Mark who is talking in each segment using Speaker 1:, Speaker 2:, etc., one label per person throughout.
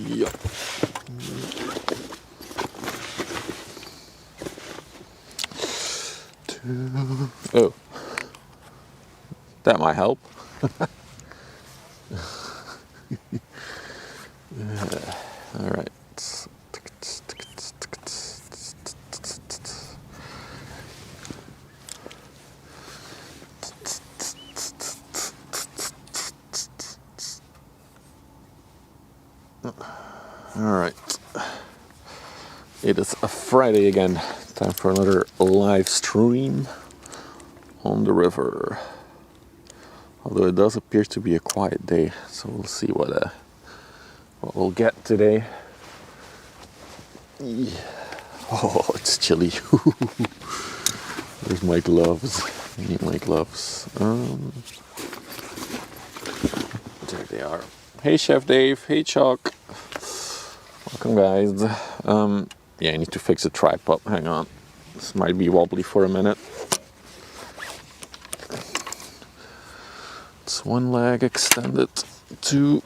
Speaker 1: Yep. Oh, that might help. All right. All right. It is a Friday again. Time for another live stream on the river. Although it does appear to be a quiet day, so we'll see what we'll get today. Yeah. Oh, it's chilly. There's my gloves. I need my gloves. There they are. Hey, Chef Dave. Hey, Chuck. Welcome, guys. Yeah, I need to fix the tripod. Hang on. This might be wobbly for a minute. It's one leg extended. Two.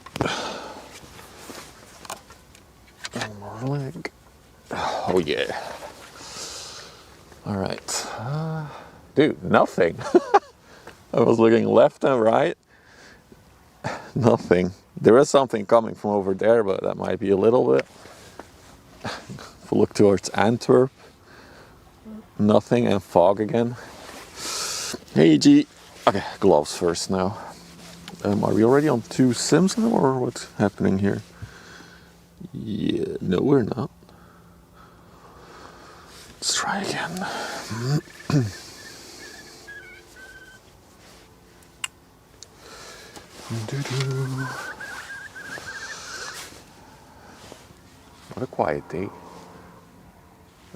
Speaker 1: One more leg. Oh, yeah. All right. Dude, nothing. I was looking left and right. Nothing. There is something coming from over there, but that might be a little bit. If we look towards Antwerp, nothing, and fog again. Hey, G. Okay, gloves first now. Are we already on 2 sims now, or what's happening here? Yeah, no, we're not. Let's try again. What a quiet day.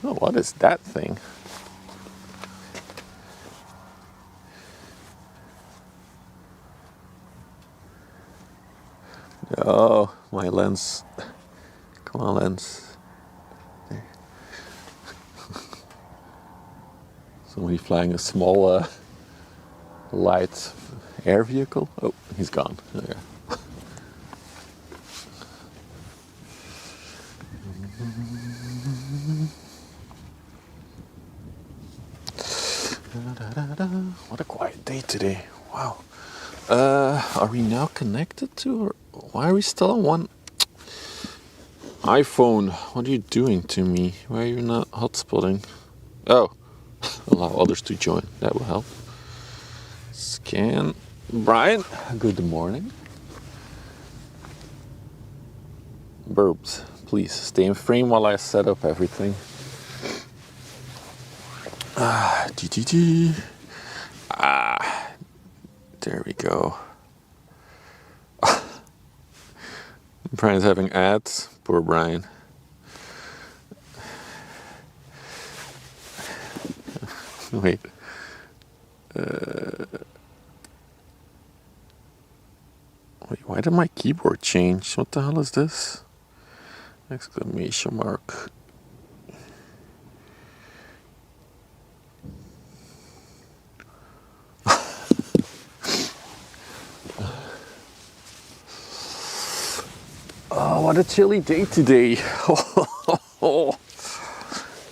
Speaker 1: Oh, what is that thing? Oh, my lens. Come on, lens. There. Somebody flying a small light air vehicle. Oh, he's gone. There. What a quiet day today. Wow. Are we now connected to, or why are we still on one iPhone? What are you doing to me? Why are you not hotspotting? Oh, allow others to join. That will help. Scan. Brian, good morning. Burbs, please stay in frame while I set up everything. There we go. Brian's having ads. Poor Brian. Wait. Wait, why did my keyboard change? What the hell is this? Exclamation mark. Oh, what a chilly day today.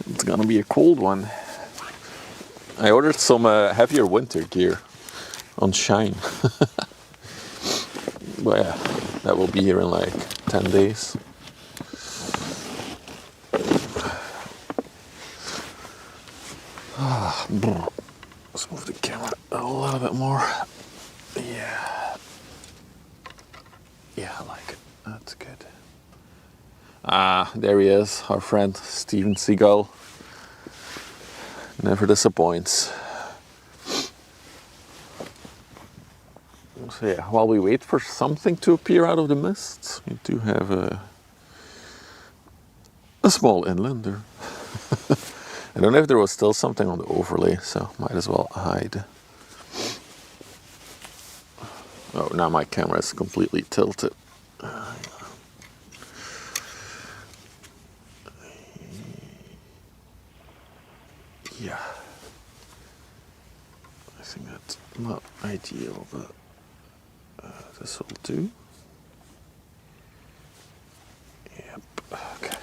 Speaker 1: It's gonna be a cold one. I ordered some heavier winter gear on Shine. But yeah, that will be here in like 10 days. Let's move the camera a little bit more. Yeah. Yeah, I like it. That's good. Ah, there he is, our friend Steven Seagull. Never disappoints. So yeah, while we wait for something to appear out of the mist, we do have a small inlander. I don't know if there was still something on the overlay, so might as well hide. Oh, now my camera is completely tilted. Yeah. I think that's not ideal, but this will do. Yep. Okay.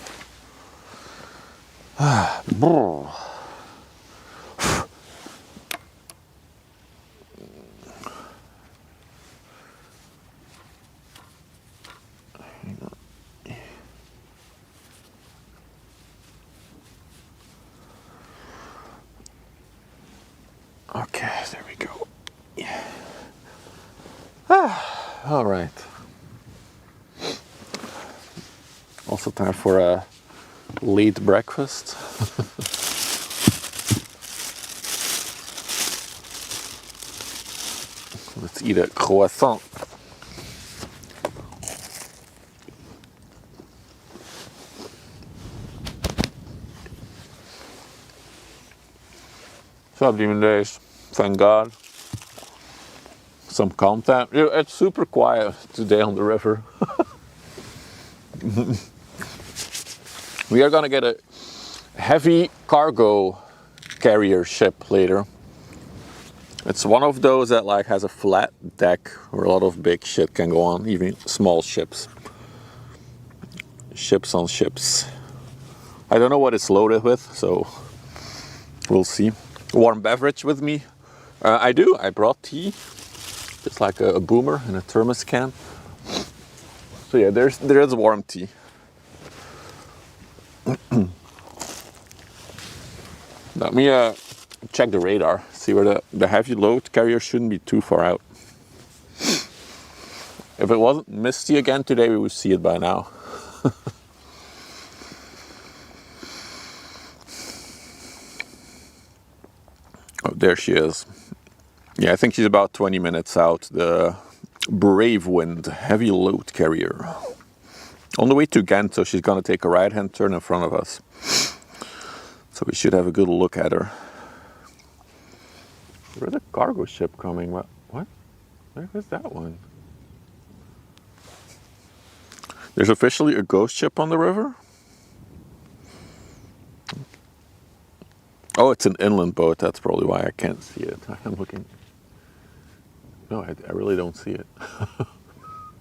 Speaker 1: Okay, there we go. Yeah. All right. Also time for a late breakfast. Let's eat a croissant. What's up, Demon Days? Thank God. Some content. It's super quiet today on the river. We are gonna get a heavy cargo carrier ship later. It's one of those that like has a flat deck where a lot of big shit can go on, even small ships. Ships on ships. I don't know what it's loaded with, so we'll see. Warm beverage with me. I do. I brought tea. It's like a boomer in a thermos can. So yeah, there is warm tea. Let me check the radar. See where the heavy load carrier shouldn't be too far out. If it wasn't misty again today, we would see it by now. Oh, there she is. Yeah, I think she's about 20 minutes out. The Brave Wind heavy load carrier. On the way to Ghent, so she's gonna take a right-hand turn in front of us. So we should have a good look at her. Where's the cargo ship coming? What? Where is that one? There's officially a ghost ship on the river? Oh, it's an inland boat. That's probably why I can't see it. I'm looking. No, I really don't see it.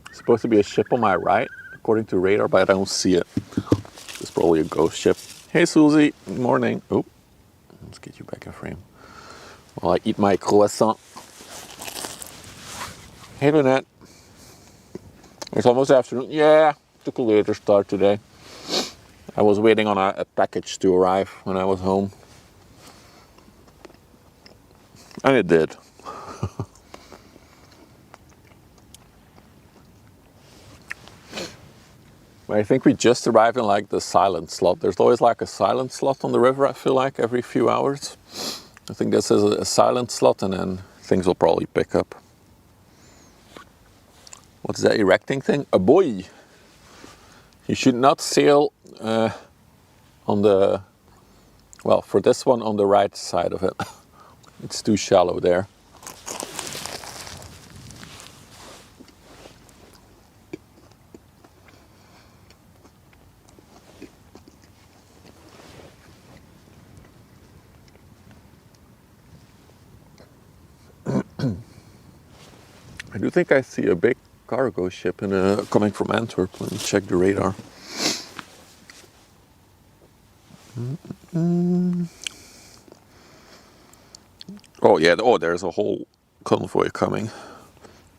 Speaker 1: It's supposed to be a ship on my right, according to radar, but I don't see it. It's probably a ghost ship. Hey, Susie. Good morning. Oh, let's get you back in frame while I eat my croissant. Hey, Lynette. It's almost afternoon. Yeah, took a later start today. I was waiting on a package to arrive when I was home. And it did. I think we just arrived in like the silent slot. There's always like a silent slot on the river, I feel like, every few hours. I think this is a silent slot and then things will probably pick up. What's that erecting thing? A buoy. You should not sail on the, well, for this one on the right side of it. It's too shallow there. I do think I see a big cargo ship coming from Antwerp. Let me check the radar. Oh yeah, there's a whole convoy coming.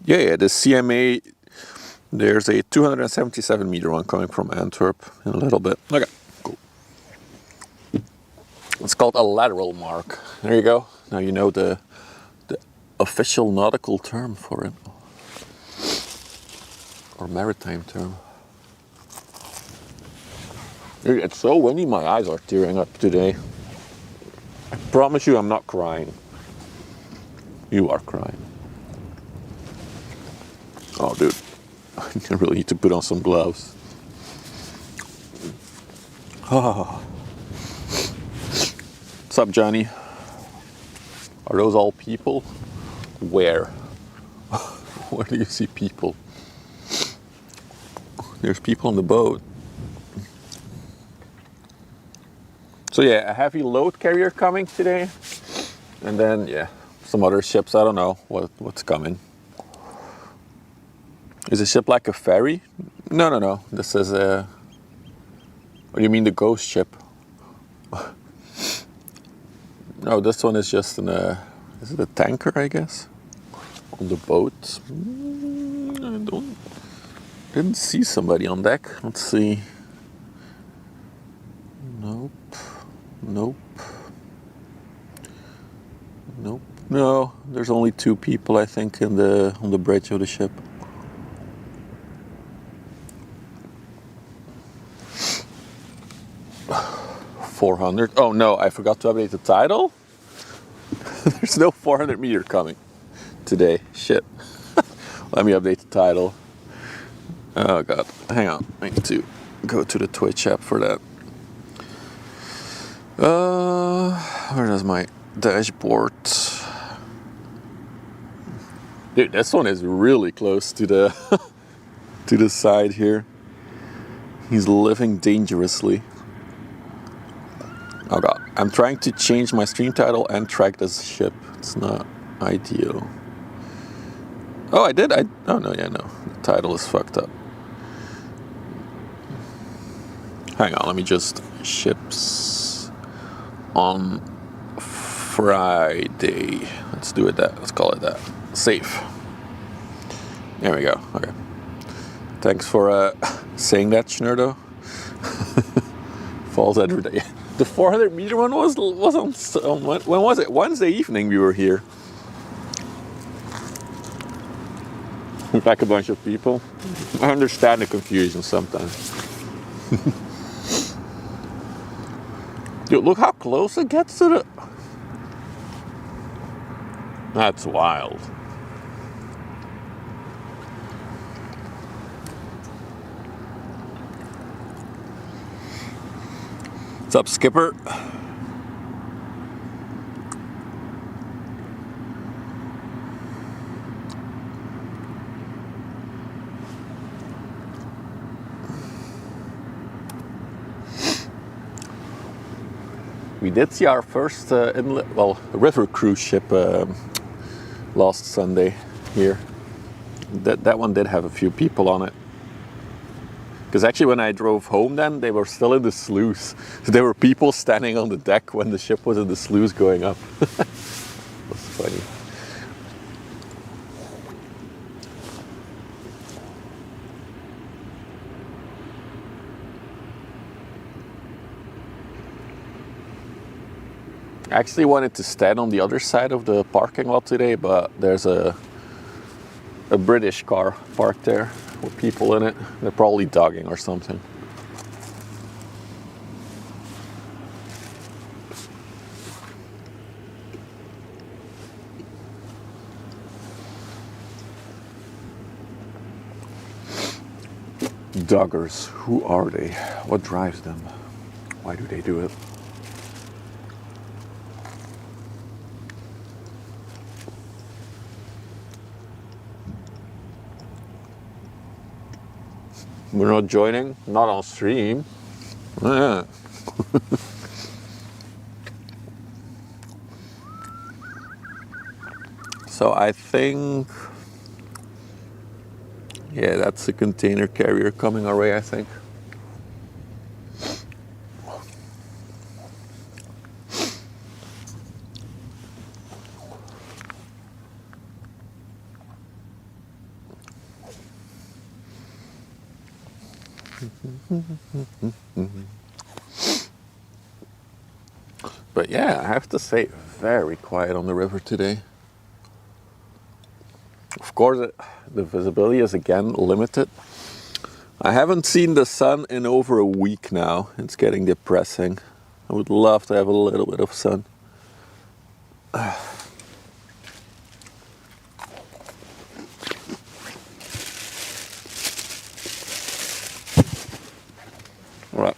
Speaker 1: Yeah, the CMA, there's a 277 meter one coming from Antwerp in a little bit. Okay, cool. It's called a lateral mark. There you go. Now you know the official nautical term for it. Or maritime term. It's so windy, my eyes are tearing up today. I promise you I'm not crying. You are crying. Oh, dude. I really need to put on some gloves. Oh. What's up, Johnny? Are those all people? Where? Where do you see people? There's people on the boat. So yeah, a heavy load carrier coming today. And then, yeah, some other ships. I don't know what's coming. Is a ship like a ferry? No. This is a... Oh, you mean the ghost ship? No, this one is just is it a tanker, I guess? On the boat? Didn't see somebody on deck. Let's see. Nope. No, there's only 2 people, I think, on the bridge of the ship. $400. Oh no, I forgot to update the title. There's no 400 meter coming today. Shit. Let me update the title. Oh god, hang on. I need to go to the Twitch app for that. Where is my dashboard? Dude, this one is really close to the to the side here. He's living dangerously. Oh god, I'm trying to change my stream title and track this ship. It's not ideal. Oh, I did? Oh no, yeah, no. The title is fucked up. Hang on, let me just... Ships on Friday. Let's do it that. Let's call it that. Safe. There we go. Okay. Thanks for saying that, Schnurdo. Falls every day. The 400 meter one was on when was it? Wednesday evening we were here. Like a bunch of people. I understand the confusion sometimes. Dude, look how close it gets to the... That's wild. What's up, Skipper? We did see our first river cruise ship last Sunday here. That one did have a few people on it. Because actually when I drove home then, they were still in the sluice. So there were people standing on the deck when the ship was in the sluice going up. That's funny. I actually wanted to stand on the other side of the parking lot today, but there's a British car parked there with people in it. They're probably dogging or something. Doggers, who are they? What drives them? Why do they do it? We're not joining, not on stream. Yeah. So I think, yeah, that's a container carrier coming our way, I think. But yeah, I have to say, very quiet on the river today. Of course, the visibility is again limited. I haven't seen the sun in over a week now. It's getting depressing. I would love to have a little bit of sun. All right,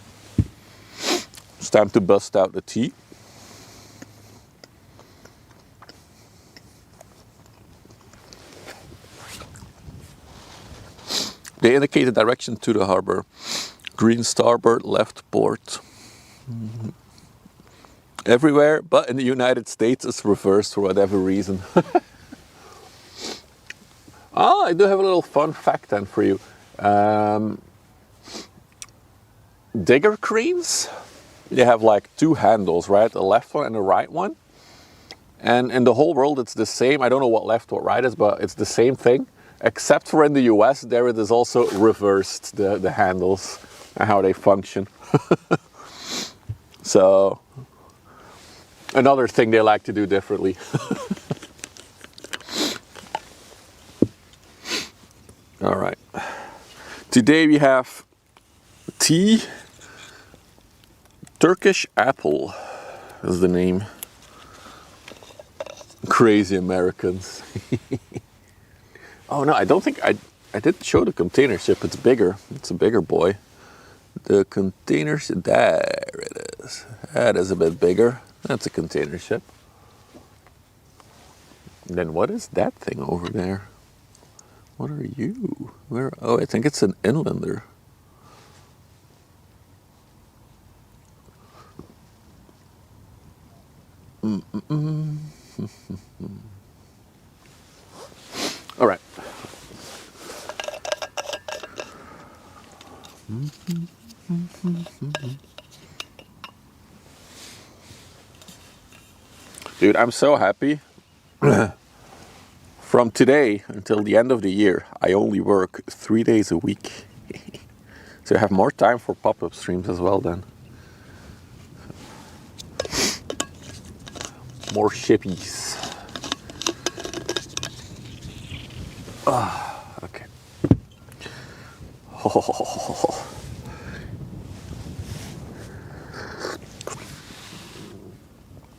Speaker 1: it's time to bust out the tea. indicate the direction to the harbor. Green starboard, left port. Everywhere, but in the United States, it's reversed for whatever reason. Oh, I do have a little fun fact then for you. Digger cranes, they have like two handles, right? The left one and the right one. And in the whole world, it's the same. I don't know what left, what right is, but it's the same thing. Except for in the US, there it is also reversed, the handles and how they function. So, another thing they like to do differently. All right. Today we have tea. Turkish apple is the name. Crazy Americans. Oh no, I don't think I did show the container ship. It's bigger. It's a bigger boy. The container ship, there it is. That is a bit bigger. That's a container ship. Then what is that thing over there? What are you? Where? Oh, I think it's an inlander. All right. Dude, I'm so happy. From today until the end of the year, I only work 3 days a week. So I have more time for pop-up streams as well then. More shippies. Okay. Oh.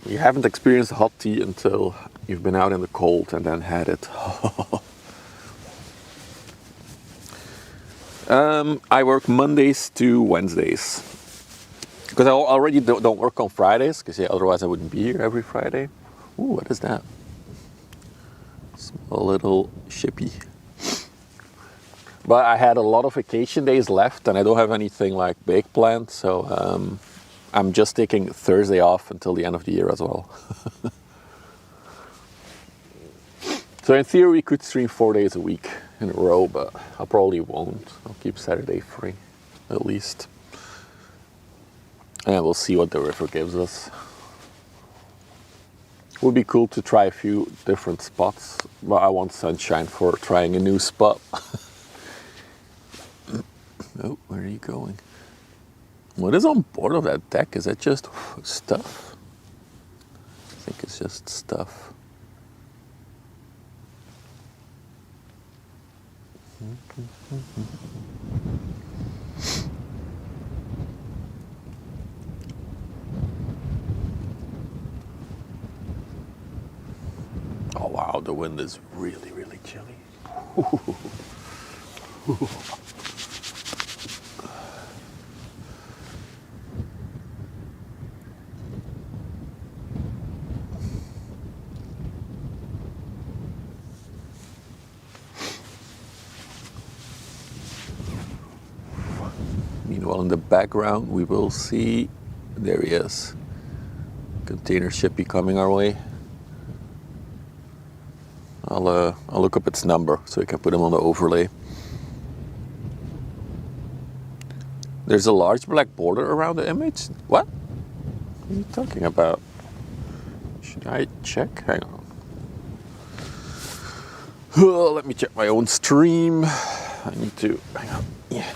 Speaker 1: You haven't experienced hot tea until you've been out in the cold and then had it. I work Mondays to Wednesdays. Because I already don't work on Fridays, because otherwise I wouldn't be here every Friday. Ooh, what is that? Small little shippy. But I had a lot of vacation days left and I don't have anything like big planned, so I'm just taking Thursday off until the end of the year as well. So in theory we could stream 4 days a week in a row, but I probably won't. I'll keep Saturday free, at least. And we'll see what the river gives us. It would be cool to try a few different spots, but I want sunshine for trying a new spot. Oh, where are you going? What is on board of that deck? Is that just stuff? I think it's just stuff. Oh wow, the wind is really, really chilly. Meanwhile, in the background, we will see, there he is, container ship coming our way. I'll look up its number so we can put him on the overlay. There's a large black border around the image. What? What are you talking about? Should I check? Hang on. Oh, let me check my own stream. I need to, hang on. Yeah.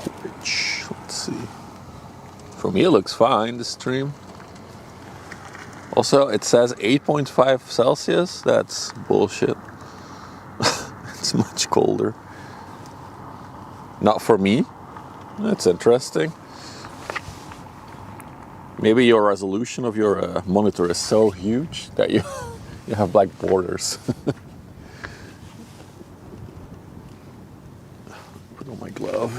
Speaker 1: Twitch, let's see. For me it looks fine, the stream. Also, it says 8.5 Celsius. That's bullshit. It's much colder. Not for me. That's interesting. Maybe your resolution of your monitor is so huge that you have black borders. Put on my glove.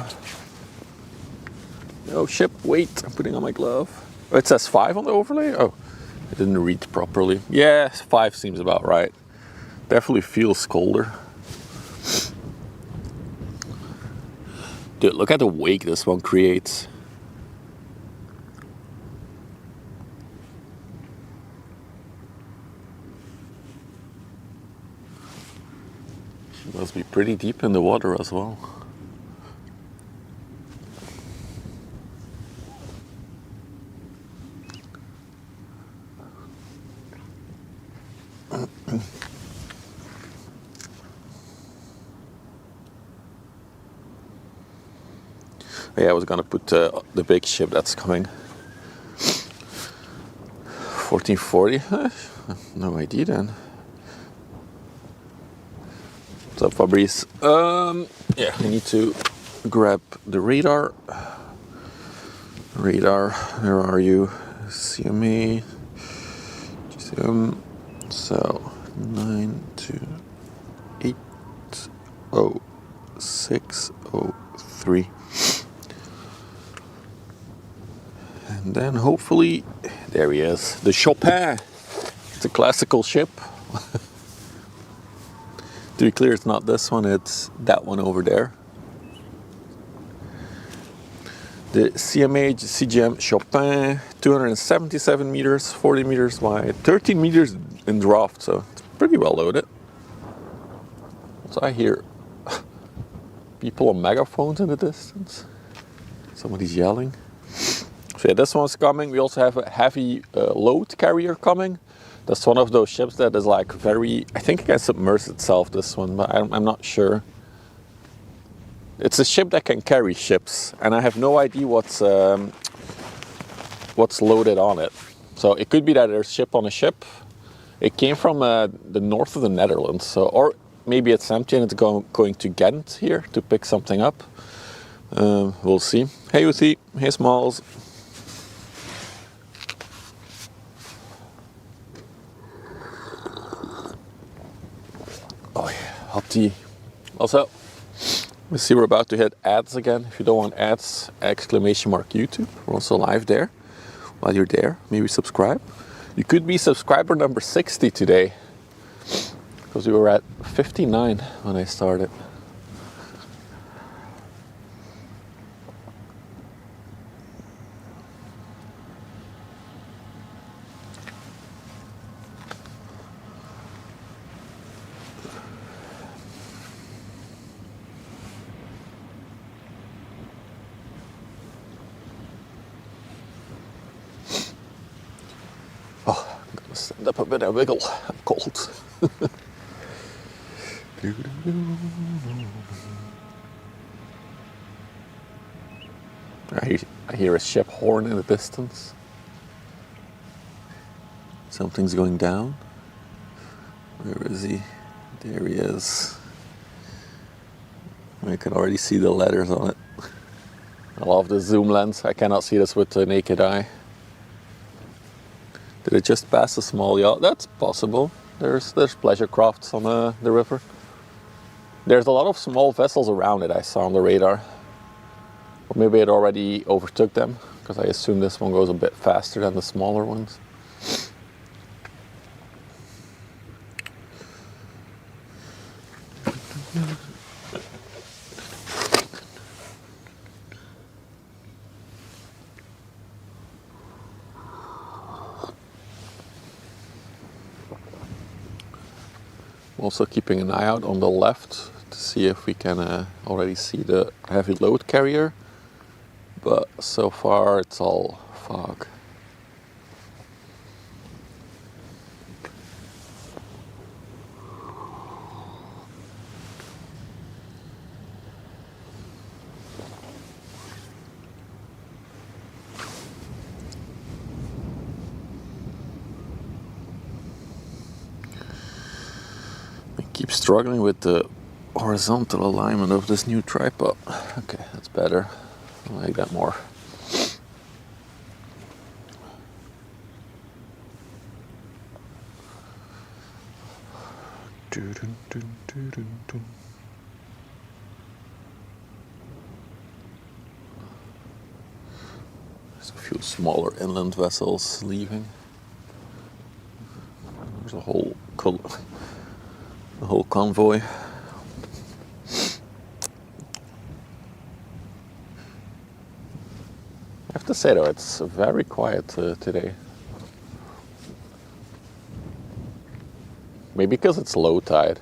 Speaker 1: Oh ship, wait, I'm putting on my glove. Oh, it says 5 on the overlay? Oh, I didn't read properly. Yeah, 5 seems about right. Definitely feels colder. Dude, look at the wake this one creates. It must be pretty deep in the water as well. Yeah, I was gonna put the big ship that's coming. 1440? No idea then. What's up, Fabrice? Yeah, I need to grab the radar. Radar, where are you? CMA. So 9280603. And then hopefully, there he is, the Chopin. It's a classical ship. To be clear, it's not this one, it's that one over there. The CMA CGM Chopin, 277 meters, 40 meters wide, 13 meters in draft, so it's pretty well loaded. So I hear people on megaphones in the distance. Somebody's yelling. So yeah, this one's coming. We also have a heavy load carrier coming. That's one of those ships that is like very, I think it can submerge itself, this one, but I'm not sure. It's a ship that can carry ships, and I have no idea what's loaded on it. So it could be that there's ship on a ship. It came from the north of the Netherlands, so, or maybe it's empty and it's going to Ghent here to pick something up. We'll see. Hey Uthi, hey Smalls. Oh yeah, hot tea. Also, we see we're about to hit ads again. If you don't want ads, exclamation mark YouTube. We're also live there. While you're there, maybe subscribe. You could be subscriber number 60 today, because we were at 59 when I started. Stand up a bit and wiggle. I'm cold. I hear a ship horn in the distance. Something's going down. Where is he? There he is. I can already see the letters on it. I love the zoom lens. I cannot see this with the naked eye. Did it just pass a small yacht? That's possible. There's pleasure crafts on the river. There's a lot of small vessels around it I saw on the radar. Or maybe it already overtook them, because I assume this one goes a bit faster than the smaller ones. Also keeping an eye out on the left to see if we can already see the heavy load carrier, but so far it's all fog. Keep struggling with the horizontal alignment of this new tripod. Okay, that's better. I like that more. There's a few smaller inland vessels leaving. There's a whole convoy. I have to say though, it's very quiet today. Maybe because it's low tide.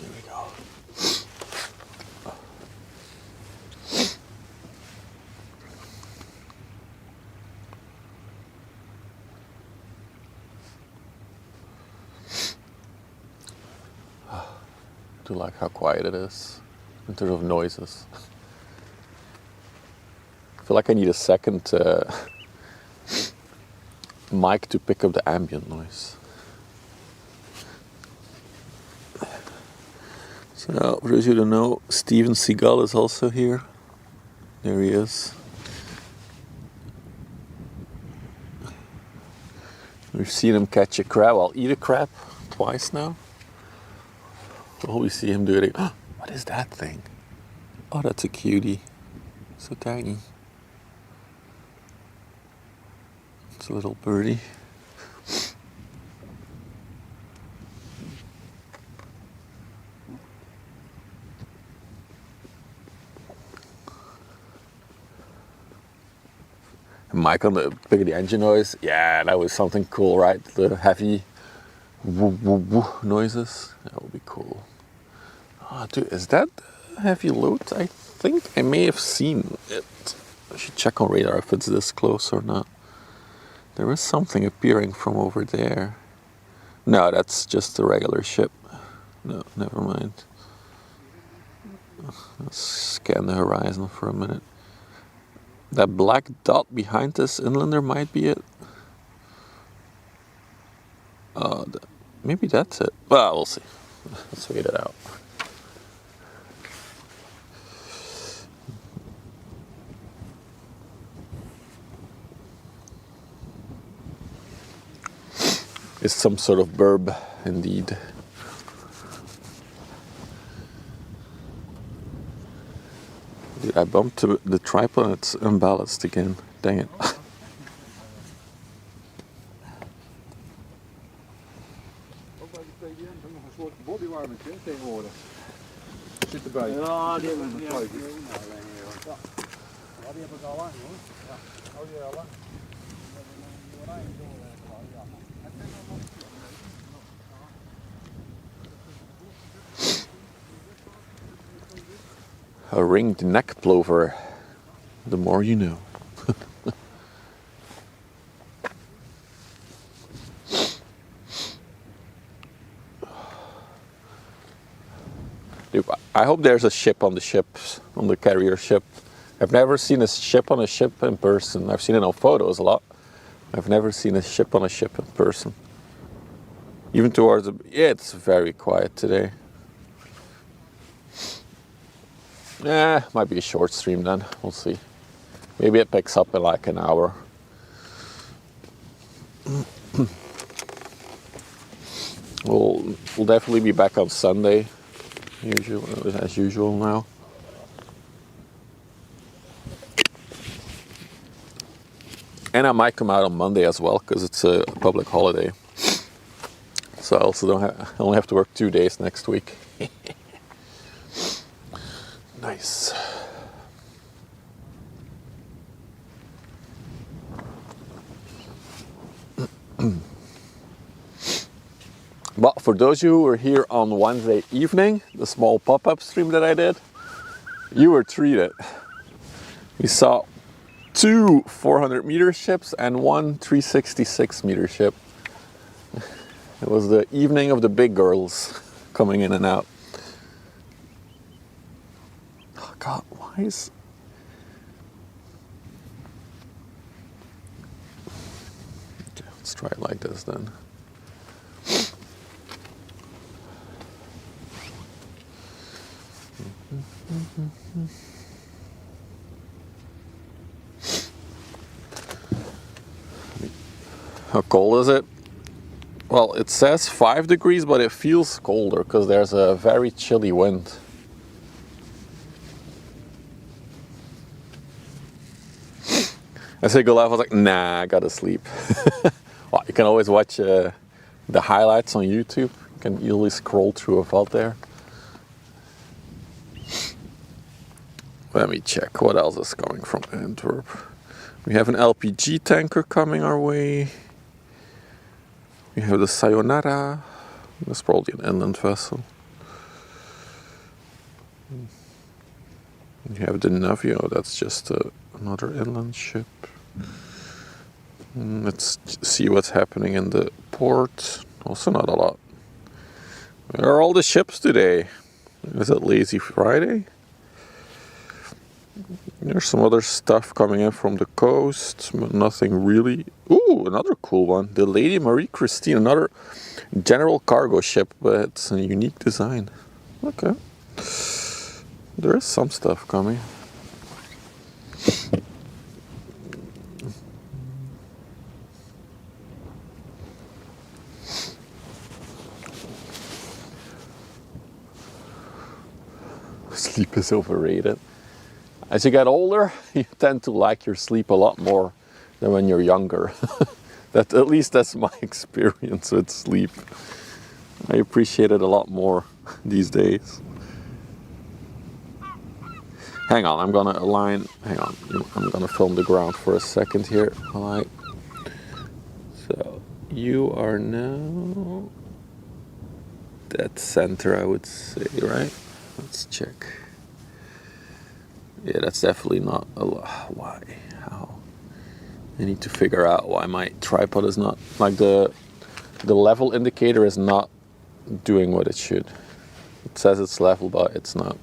Speaker 1: Here we go. I do like how quiet it is in terms of noises. I feel like I need a second mic to pick up the ambient noise. So, for those of you who don't know, Steven Seagal is also here. There he is. We've seen him catch a crab. I'll eat a crab twice now. We'll always see him do it. Oh, what is that thing? Oh, that's a cutie. So tiny. It's a little birdie. Mike on the pick of the engine noise. Yeah, that was something cool, right? The heavy woo woo woo noises. That would be cool. Oh, dude, is that heavy load? I think I may have seen it. I should check on radar if it's this close or not. There is something appearing from over there. No, that's just a regular ship. No, never mind. Let's scan the horizon for a minute. That black dot behind this inlander might be it. Maybe that's it. Well, we'll see. Let's wait it out. It's some sort of burb, indeed. Dude, I bumped the tripod and it's unbalanced again. Dang it. A ringed neck plover. The more you know. Dude, I hope there's a ship on the ships, on the carrier ship. I've never seen a ship on a ship in person. I've seen it on photos a lot. I've never seen a ship on a ship in person. Even towards the... Yeah, it's very quiet today. Yeah, might be a short stream then. We'll see. Maybe it picks up in like an hour. We'll definitely be back on Sunday, as usual now. And I might come out on Monday as well because it's a public holiday. So I also I only have to work 2 days next week. Nice. But for those of you who were here on Wednesday evening, the small pop-up stream that I did, you were treated. We saw 2 400-meter ships and 1 366-meter ship. It was the evening of the big girls coming in and out. Oh God, why is... Okay, let's try it like this then. How cold is it? Well, it says 5 degrees, but it feels colder because there's a very chilly wind. I said go live, I was like, nah, I gotta sleep. Well, you can always watch the highlights on YouTube. You can easily scroll through a vault there. Let me check what else is coming from Antwerp. We have an LPG tanker coming our way. We have the Sayonara. That's probably an inland vessel. You have the Navio, that's just another inland ship. Let's see what's happening in the port. Also not a lot. Where are all the ships today? Is it Lazy Friday? There's some other stuff coming in from the coast, but nothing really. Ooh, another cool one. The Lady Marie Christine, another general cargo ship, but it's a unique design. Okay. There is some stuff coming. Sleep is overrated. As you get older, you tend to like your sleep a lot more than when you're younger. At least that's my experience with sleep. I appreciate it a lot more these days. Hang on, I'm gonna align. Hang on, I'm gonna film the ground for a second here. Alright. So you are now dead center, I would say, right? Let's check. Yeah, that's definitely not a lot. Why? How? I need to figure out why my tripod is not, like the level indicator is not doing what it should. It says it's level, but it's not.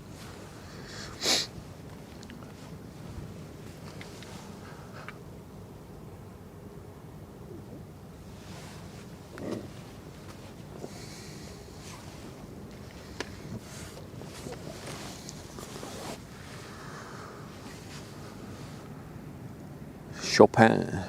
Speaker 1: Chopin.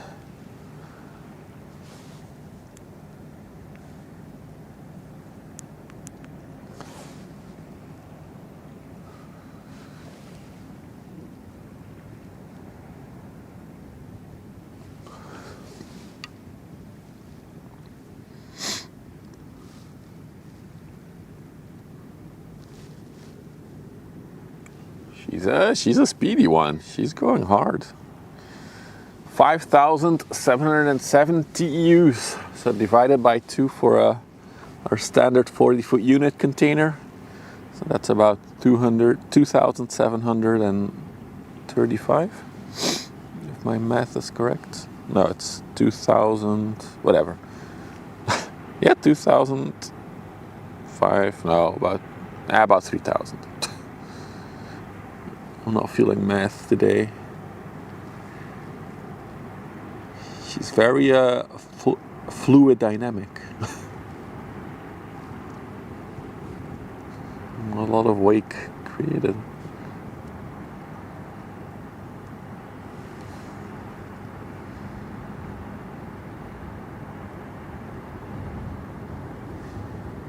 Speaker 1: She's a speedy one. She's going hard. 5,770 TEUs. So divided by 2 for our standard 40-foot unit container. So that's about 2,735. If my math is correct. No, it's 2,000, whatever. Yeah, 2,005. No, about 3,000. I'm not feeling math today. She's very fluid dynamic. A lot of wake created.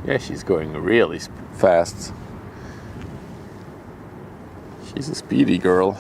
Speaker 1: Yeah, she's going really fast. She's a speedy girl.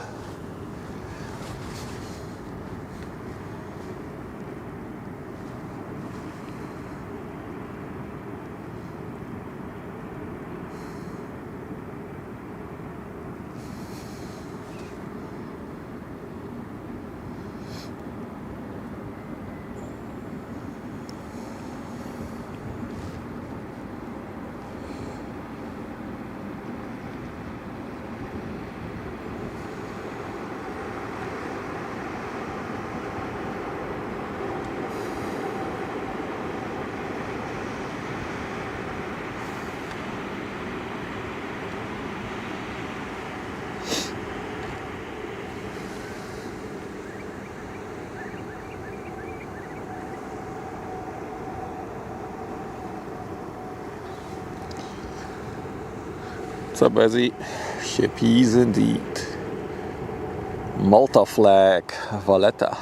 Speaker 1: What's up, Bezzy? Shippies indeed. Malta flag, Valletta.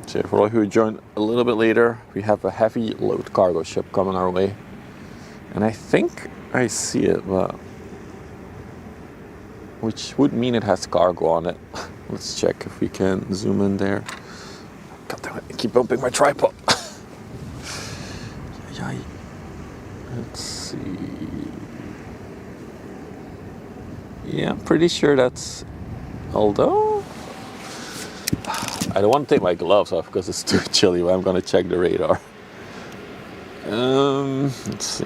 Speaker 1: So for all who joined a little bit later, we have a heavy load cargo ship coming our way. And I think I see it, but which would mean it has cargo on it. Let's check if we can zoom in there. God damn it, I keep bumping my tripod. Let's see. Yeah, I'm pretty sure that's, although I don't want to take my gloves off because it's too chilly, but I'm gonna check the radar. Let's see.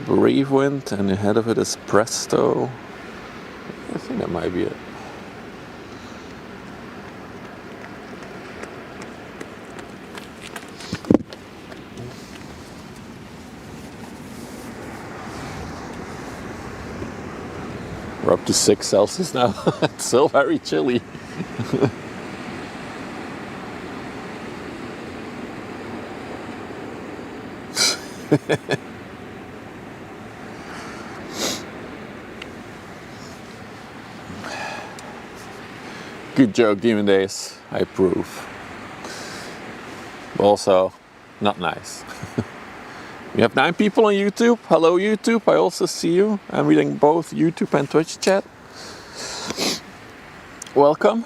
Speaker 1: Brave wind, and ahead of it is Presto. I think that might be it. We're up to 6 Celsius now. It's still very chilly. Good joke, Demon Days. I approve. But also, not nice. We have 9 people on YouTube. Hello, YouTube. I also see you. I'm reading both YouTube and Twitch chat. Welcome.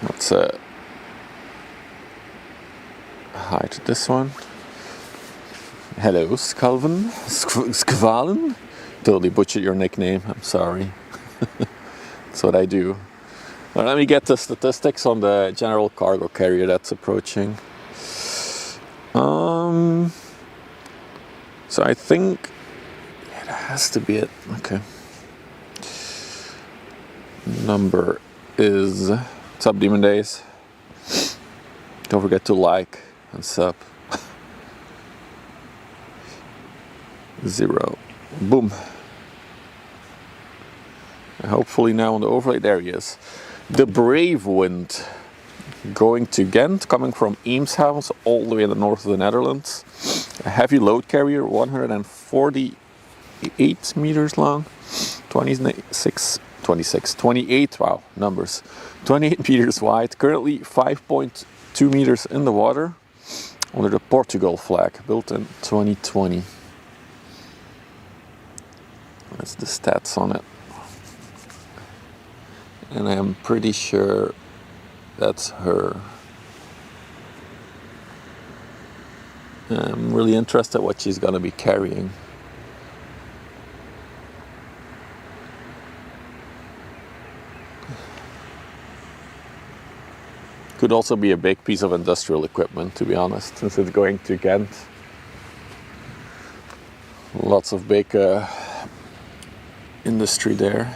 Speaker 1: Let's hi to this one. Hello, Skalven. Skvalen. Totally butchered your nickname. I'm sorry. That's what I do. Well, let me get the statistics on the general cargo carrier that's approaching. So I think that has to be it. Okay. Number is, what's up, Demon Days? Don't forget to like and sub. 0. Boom. And hopefully now on the overlay, there he is. The Brave Wind, going to Ghent, coming from Eemshaven, all the way in the north of the Netherlands. A heavy load carrier, 148 meters long, 28, wow, numbers. 28 meters wide, currently 5.2 meters in the water, under the Portugal flag, built in 2020. That's the stats on it. And I am pretty sure that's her. I'm really interested what she's gonna be carrying. Could also be a big piece of industrial equipment, to be honest, since it's going to Ghent. Lots of big industry there.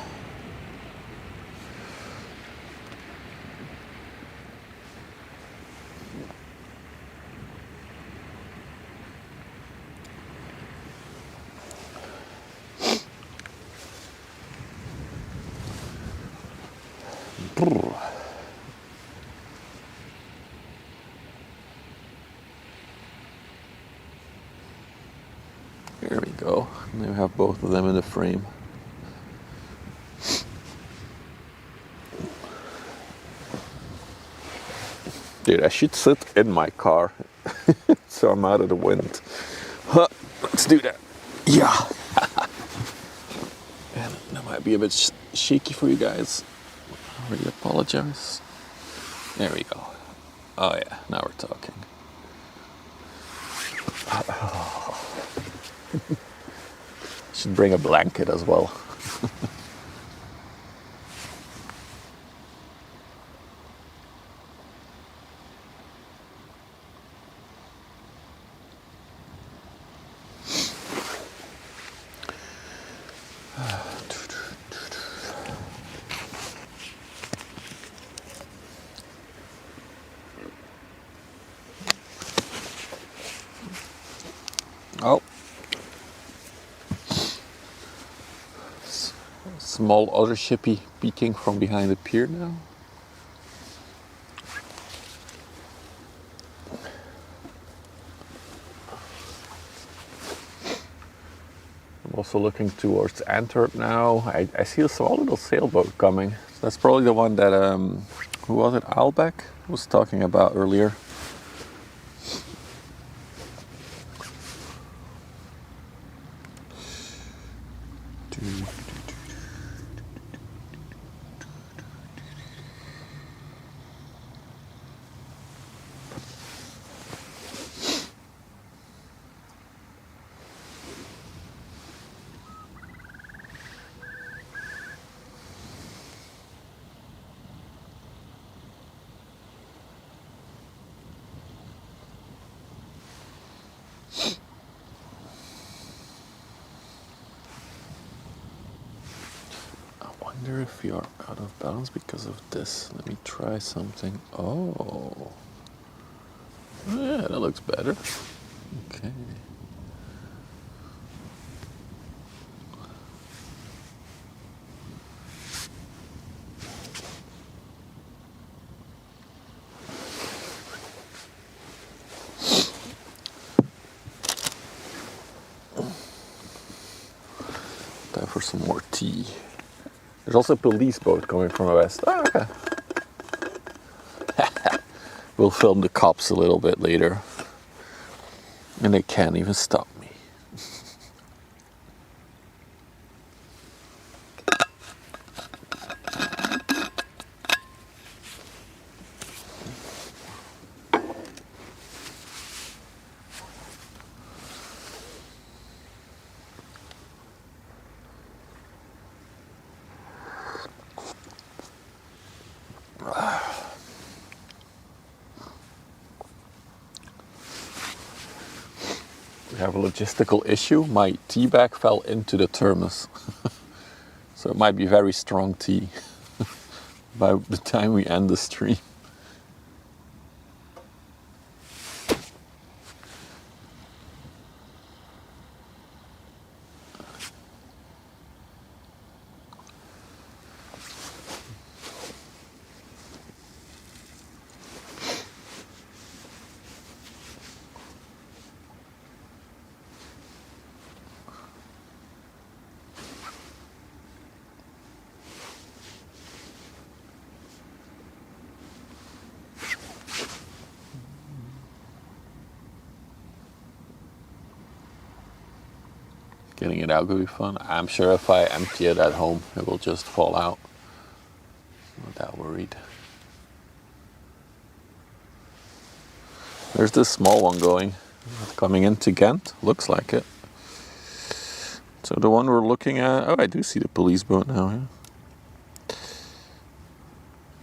Speaker 1: There we go. Now we have both of them in the frame. Dude, I should sit in my car so I'm out of the wind. Huh, let's do that. Yeah. And that might be a bit shaky for you guys. I really apologize. There we go. Oh yeah, now we're talking. Should bring a blanket as well. Oh. Small other shippy peeking from behind the pier now. I'm also looking towards Antwerp now. I see a small little sailboat coming. That's probably the one that, who was it, Aalbeck was talking about earlier. I wonder if we are out of balance because of this. Let me try something. Oh. Yeah, that looks better. Okay. Time for some more tea. There's also a police boat coming from the west. Oh, okay. We'll film the cops a little bit later. And they can't even stop me. We have a logistical issue. My tea bag fell into the thermos. So it might be very strong tea by the time we end the stream. Getting it out will be fun. I'm sure if I empty it at home, it will just fall out. Not that worried. There's this small one going, coming into Ghent. Looks like it. So the one we're looking at, oh, I do see the police boat now. Yeah.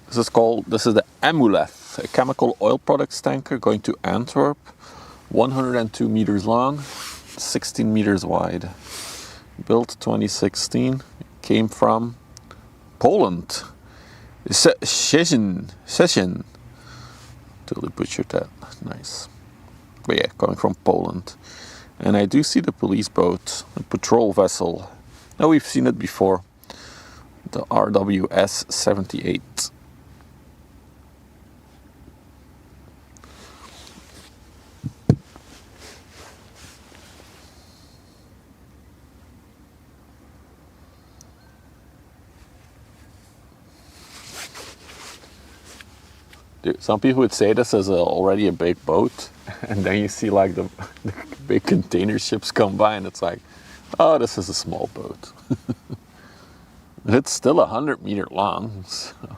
Speaker 1: This is the Amuleth, a chemical oil products tanker going to Antwerp, 102 meters long, 16 meters wide. Built 2016, came from Poland. Szczecin. Totally butchered that. Nice. But yeah, coming from Poland. And I do see the police boat, a patrol vessel. Now we've seen it before. The RWS 78. Dude, some people would say this is already a big boat, and then you see like the big container ships come by, and it's like, oh, this is a small boat. But it's still 100 meters long. So.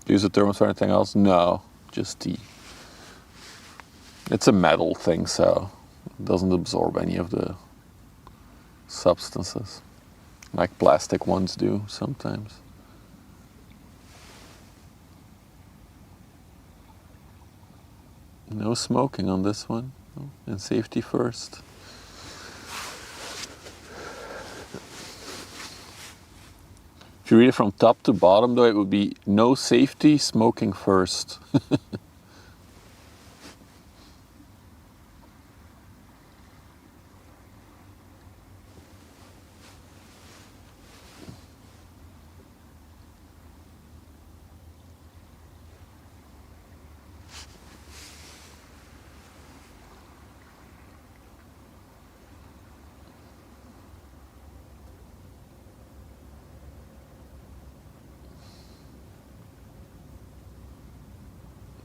Speaker 1: Use a thermos or anything else? No, just tea. It's a metal thing, so it doesn't absorb any of the substances, like plastic ones do sometimes. No smoking on this one. And safety first. If you read it from top to bottom though, it would be no safety, smoking first.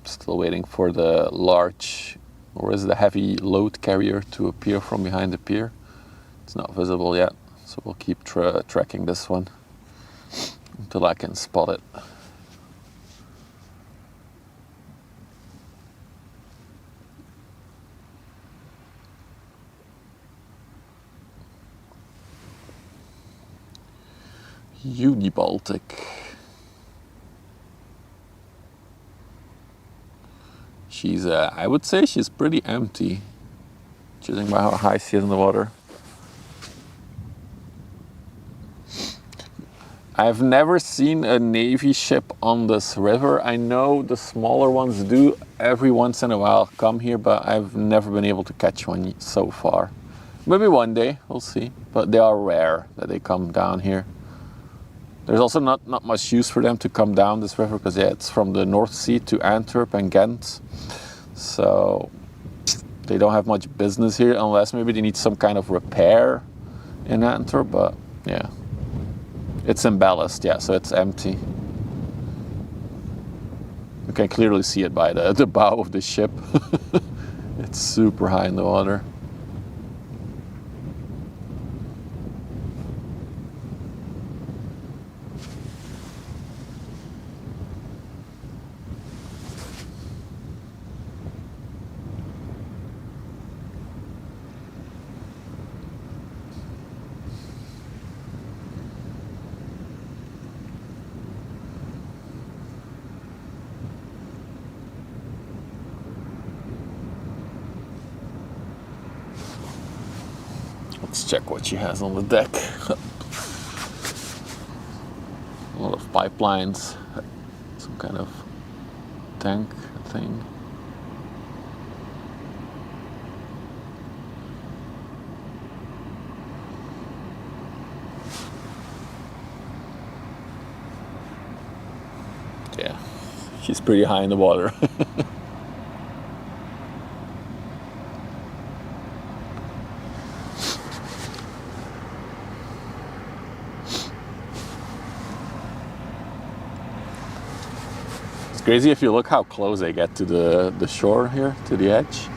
Speaker 1: Still waiting for the large, or is it the heavy load carrier to appear from behind the pier. It's not visible yet, so we'll keep tracking this one until I can spot it. Uni-Baltic. She's, I would say she's pretty empty, judging by how high she is in the water. I've never seen a Navy ship on this river. I know the smaller ones do every once in a while come here, but I've never been able to catch one so far. Maybe one day, we'll see. But they are rare that they come down here. There's also not much use for them to come down this river because yeah, it's from the North Sea to Antwerp and Ghent. So they don't have much business here unless maybe they need some kind of repair in Antwerp, but yeah. It's in ballast, yeah, so it's empty. You can clearly see it by the bow of the ship. It's super high in the water. Let's check what she has on the deck. A lot of pipelines, some kind of tank thing. Yeah, she's pretty high in the water. Crazy if you look how close they get to the shore here, to the edge.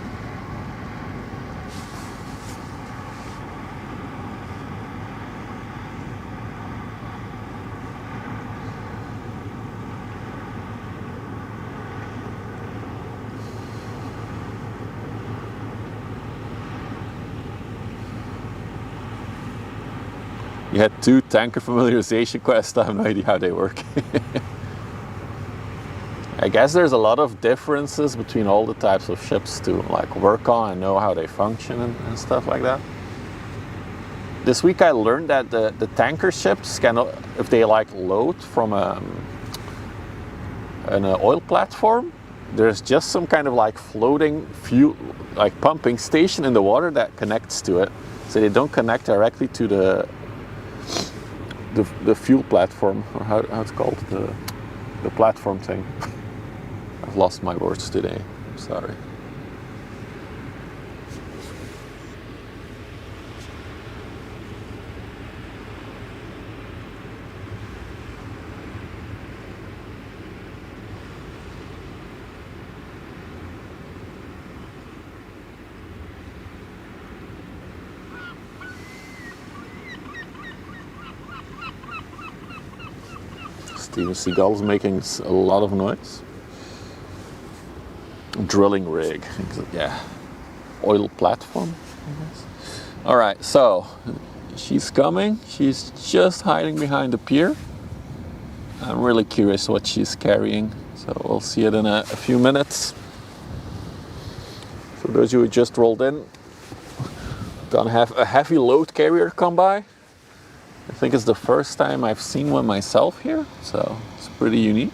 Speaker 1: You had 2 tanker familiarization quests, I have no idea how they work. I guess there's a lot of differences between all the types of ships to like work on and know how they function and stuff like that. This week I learned that the tanker ships can, if they like load from an oil platform, there's just some kind of like floating fuel, like pumping station in the water that connects to it. So they don't connect directly to the fuel platform, or how it's called, the platform thing. I've lost my words today, I'm sorry. Steven Seagull's making a lot of noise. Drilling rig, yeah, oil platform, I guess. All right, so she's coming. She's just hiding behind the pier. I'm really curious what she's carrying, so we'll see it in a few minutes. For those who just rolled in, gonna have a heavy load carrier come by. I think it's the first time I've seen one myself here, so it's pretty unique.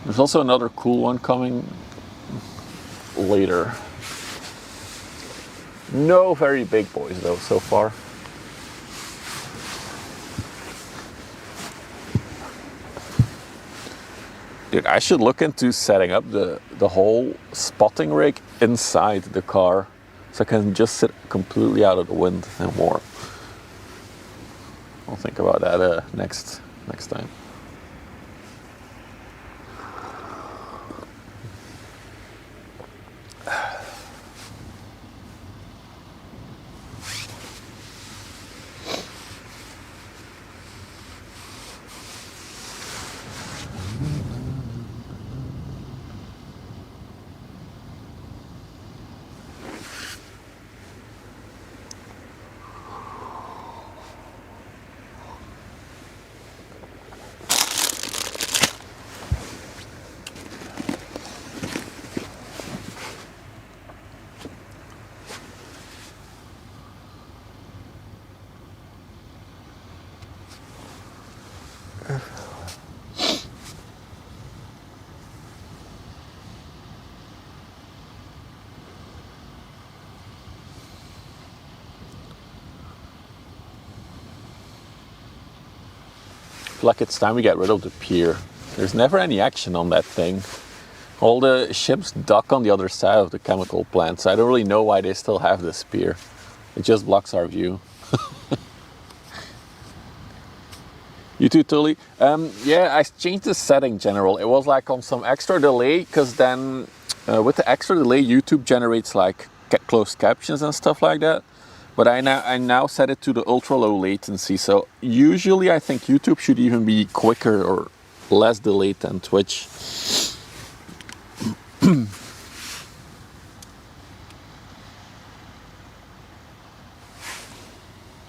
Speaker 1: There's also another cool one coming later. No very big boys though so far. Dude, I should look into setting up the whole spotting rig inside the car so I can just sit completely out of the wind and warm. I'll think about that next time. Like it's time we get rid of the pier. There's never any action on that thing. All the ships dock on the other side of the chemical plant, so I don't really know why they still have this pier. It just blocks our view. You too, Tully. Yeah, I changed the setting general. It was like on some extra delay, because then with the extra delay, YouTube generates like closed captions and stuff like that. But I now set it to the ultra low latency. So usually I think YouTube should even be quicker or less delayed than Twitch.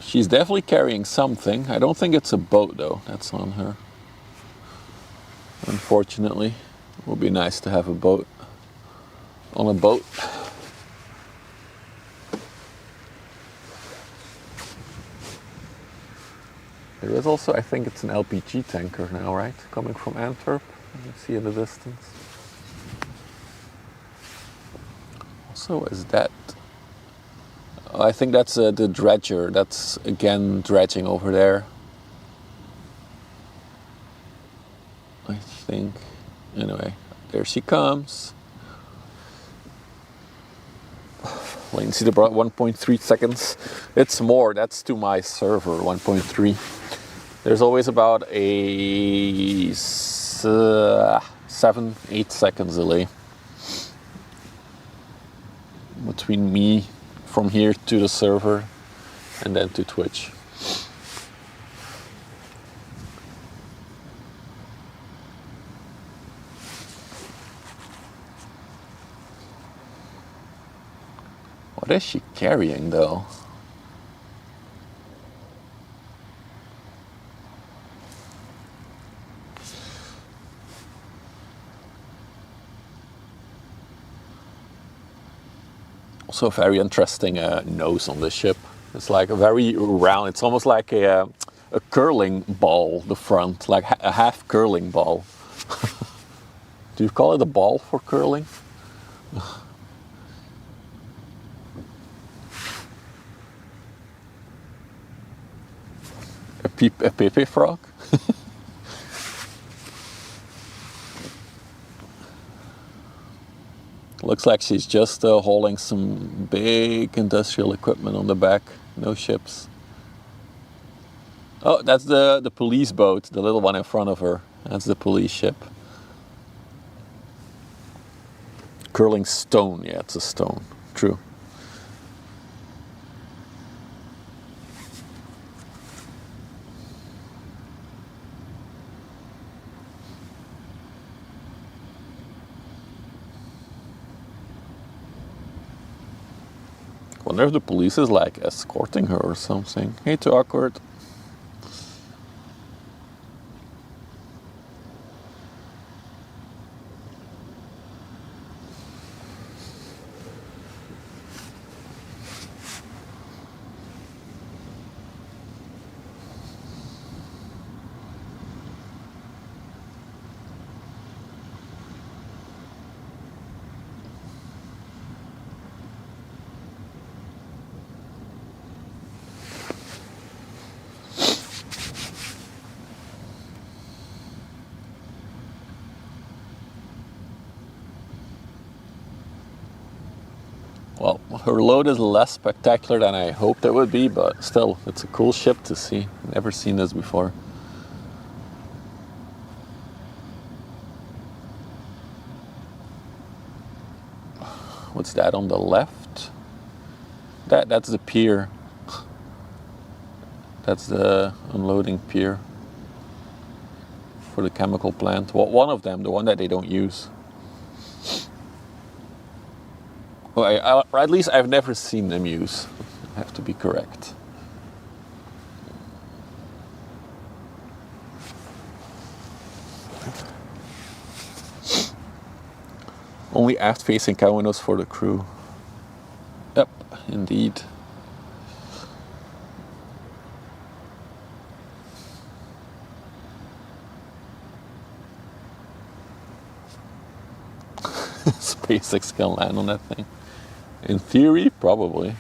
Speaker 1: She's definitely carrying something. I don't think it's a boat though. That's on her. Unfortunately, it would be nice to have a boat on a boat. There is also, I think it's an LPG tanker now, right? Coming from Antwerp. You see in the distance. Also, is that? Oh, I think that's the dredger. That's again dredging over there. I think. Anyway, there she comes. Latency to 1.3 seconds. It's more. That's to my server. 1.3. There's always about a 7-8 seconds delay between me from here to the server and then to Twitch. What is she carrying though? Also very interesting nose on the ship. It's like a very round, it's almost like a curling ball, the front, like a half curling ball. Do you call it a ball for curling? A pepe frog? Looks like she's just hauling some big industrial equipment on the back. No ships. Oh, that's the police boat, the little one in front of her. That's the police ship. Curling stone, yeah, it's a stone. True. I wonder if the police is like escorting her or something. Hey, too awkward. Well, her load is less spectacular than I hoped it would be, but still, it's a cool ship to see. Never seen this before. What's that on the left? That's the pier. That's the unloading pier for the chemical plant. Well, one of them, the one that they don't use. Well, or at least I've never seen them use. I have to be correct. Only aft-facing cabin windows for the crew. Yep, indeed. SpaceX can land on that thing. In theory, probably.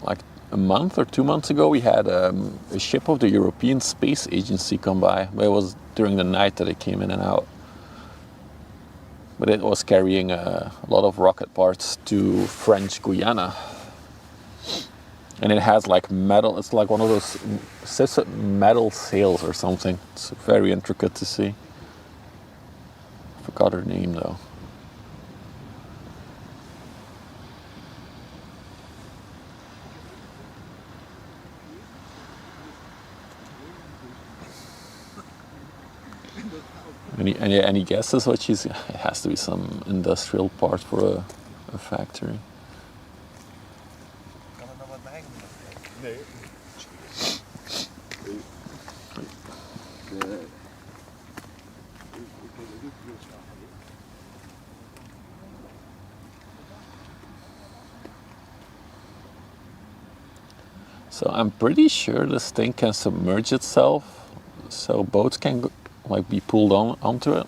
Speaker 1: Like a month or 2 months ago, we had a ship of the European Space Agency come by. But it was during the night that it came in and out. But it was carrying a lot of rocket parts to French Guiana. And it has like metal, it's like one of those metal sails or something. It's very intricate to see. I forgot her name though. Any guesses what she's... It has to be some industrial part for a factory.
Speaker 2: Nee.
Speaker 1: So I'm pretty sure this thing can submerge itself, so boats can like be pulled onto it,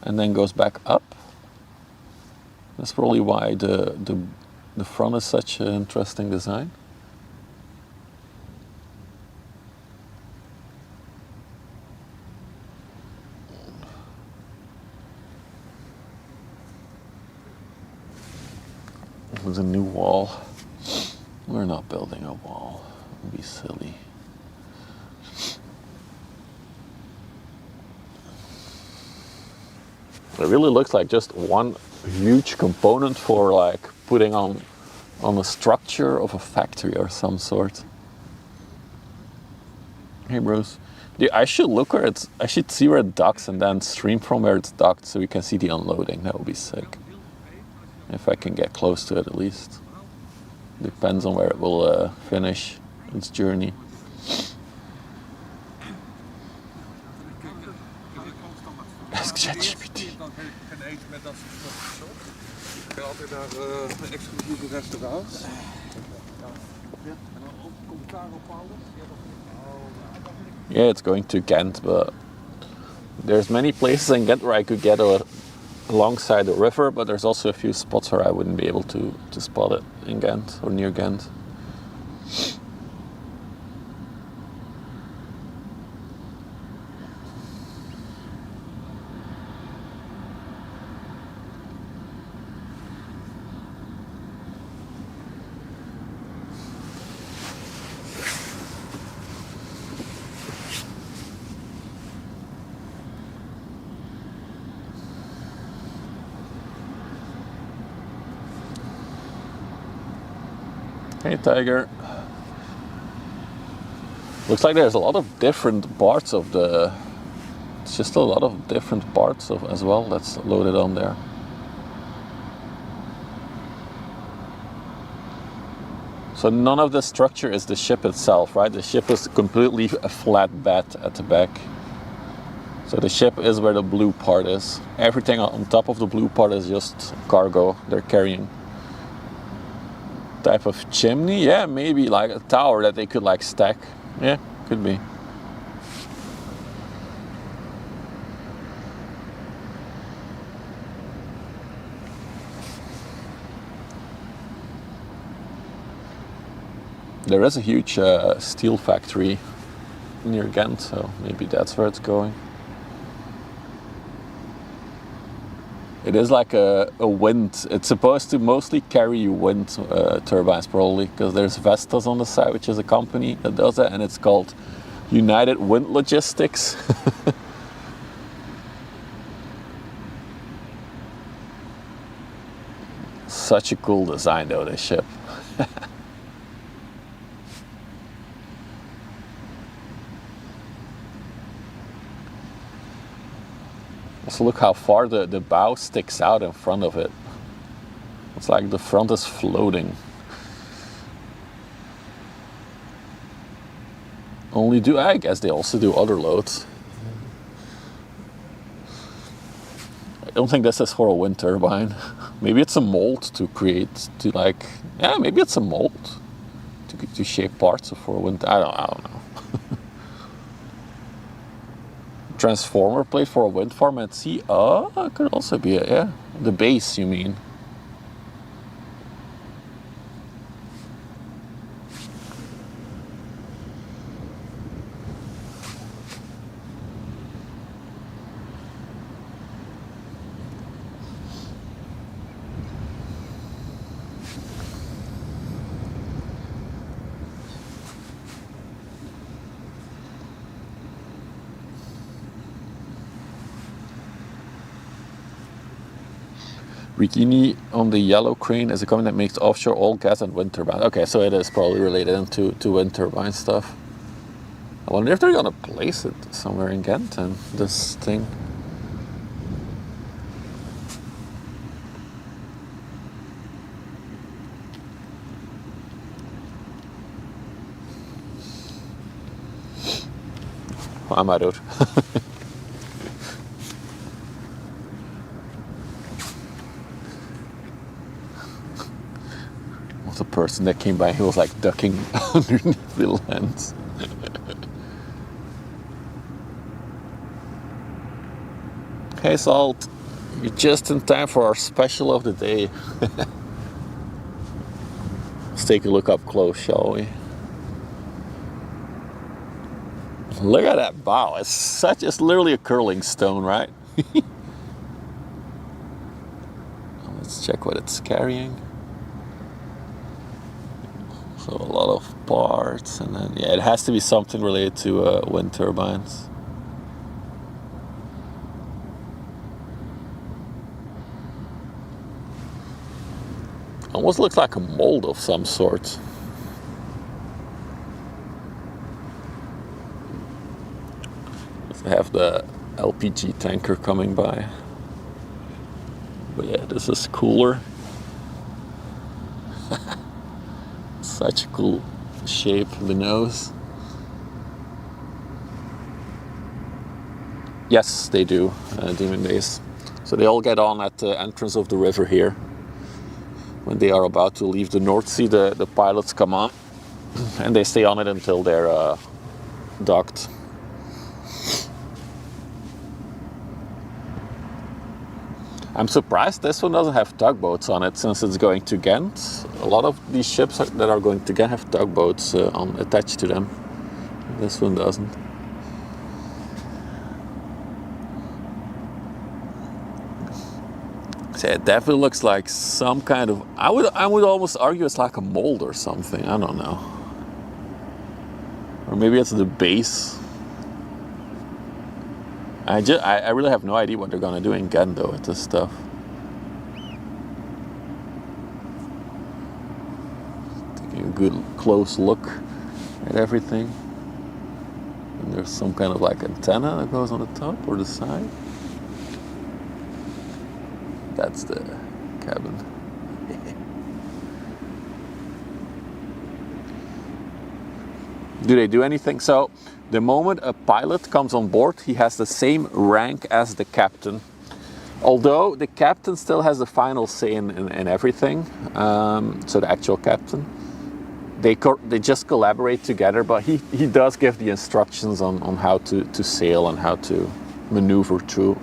Speaker 1: and then goes back up. That's probably why the front is such an interesting design. There's a new wall. We're not building a wall. It'd be silly. It really looks like just one huge component for like putting on a structure of a factory or some sort. Hey Bruce. Dude, I should look where it's... I should see where it docks and then stream from where it's docked so we can see the unloading. That would be sick. If I can get close to it at least. Depends on where it will finish its journey. Ask ChatGPT.
Speaker 2: Altijd naar exclusieve restaurants.
Speaker 1: Yeah, it's going to Ghent, but there's many places in Ghent where I could get alongside the river, but there's also a few spots where I wouldn't be able to spot it in Ghent or near Ghent. Hey Tiger. Looks like there's a lot of different parts of the... It's just a lot of different parts of as well that's loaded on there. So none of the structure is the ship itself, right? The ship is completely a flat bed at the back. So the ship is where the blue part is. Everything on top of the blue part is just cargo they're carrying. Type of chimney, yeah, maybe like a tower that they could like stack. Yeah, could be. There is a huge steel factory near Ghent, so maybe that's where it's going. It is like a wind. It's supposed to mostly carry wind turbines, probably, because there's Vestas on the side, which is a company that does that, and it's called United Wind Logistics. Such a cool design, though, this ship. Also, look how far the bow sticks out in front of it. It's like the front is floating. I guess they also do other loads. I don't think this is for a wind turbine. Maybe it's a mold to create, maybe it's a mold to shape parts for a wind. I don't know. Transformer plate for a wind farm at sea. Oh, it could also be the base, you mean? Rikini on the yellow crane is a company that makes offshore oil, gas, and wind turbines. Okay, so it is probably related to wind turbine stuff. I wonder if they're gonna place it somewhere in Ghent and this thing. I'm out. The person that came by, he was like ducking underneath the lens. Hey Salt, you're just in time for our special of the day. Let's take a look up close, shall we? Look at that bow. It's literally a curling stone, right? Let's check what it's carrying. So a lot of parts, and then it has to be something related to wind turbines. Almost looks like a mold of some sort. They have the LPG tanker coming by. But yeah, this is cooler. Such a cool shape, the nose. Yes, they do, Demon Days. So they all get on at the entrance of the river here. When they are about to leave the North Sea, the pilots come on and they stay on it until they're docked. I'm surprised this one doesn't have tugboats on it since it's going to Ghent. A lot of these ships that are going to Ghent have tugboats attached to them. This one doesn't. So it definitely looks like some kind of... I would almost argue it's like a mold or something. I don't know. Or maybe it's the base. I really have no idea what they're gonna do in Ghent though with this stuff. Taking a good close look at everything. And there's some kind of like antenna that goes on the top or the side. That's the cabin. Do they do anything? So the moment a pilot comes on board, he has the same rank as the captain. Although the captain still has the final say in everything. So the actual captain. They just collaborate together, but he does give the instructions on how to sail and how to maneuver through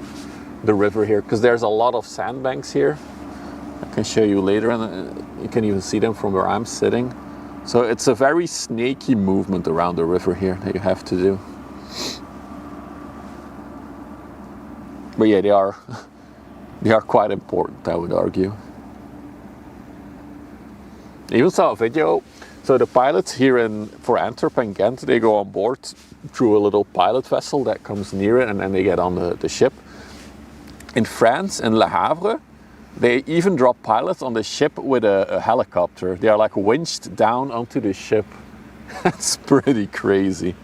Speaker 1: the river here. Because there's a lot of sandbanks here. I can show you later, and you can even see them from where I'm sitting. So it's a very snaky movement around the river here that you have to do. But yeah, they are quite important, I would argue. I even saw a video. So the pilots here for Antwerp and Ghent, they go on board through a little pilot vessel that comes near it, and then they get on the ship. In France, in Le Havre, they even drop pilots on the ship with a helicopter. They are like winched down onto the ship. That's pretty crazy.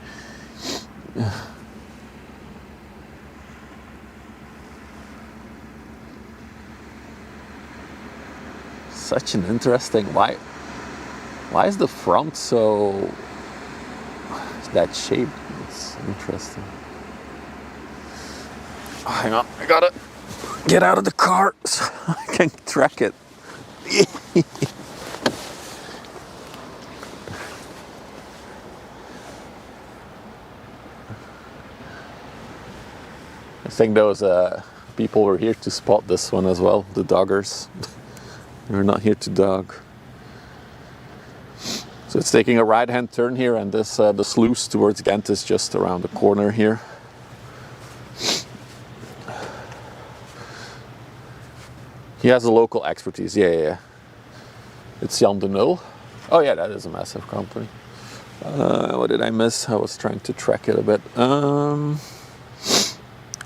Speaker 1: Such an interesting, why is the front so that shape? It's interesting. Oh, hang on, I gotta get out of the car so I can track it. I think those people were here to spot this one as well, the doggers. We're not here to dog. So it's taking a right-hand turn here, and this the sluice towards Ghent is just around the corner here. He has a local expertise. Yeah. It's Jan de Nul. Oh yeah, that is a massive company. What did I miss? I was trying to track it a bit.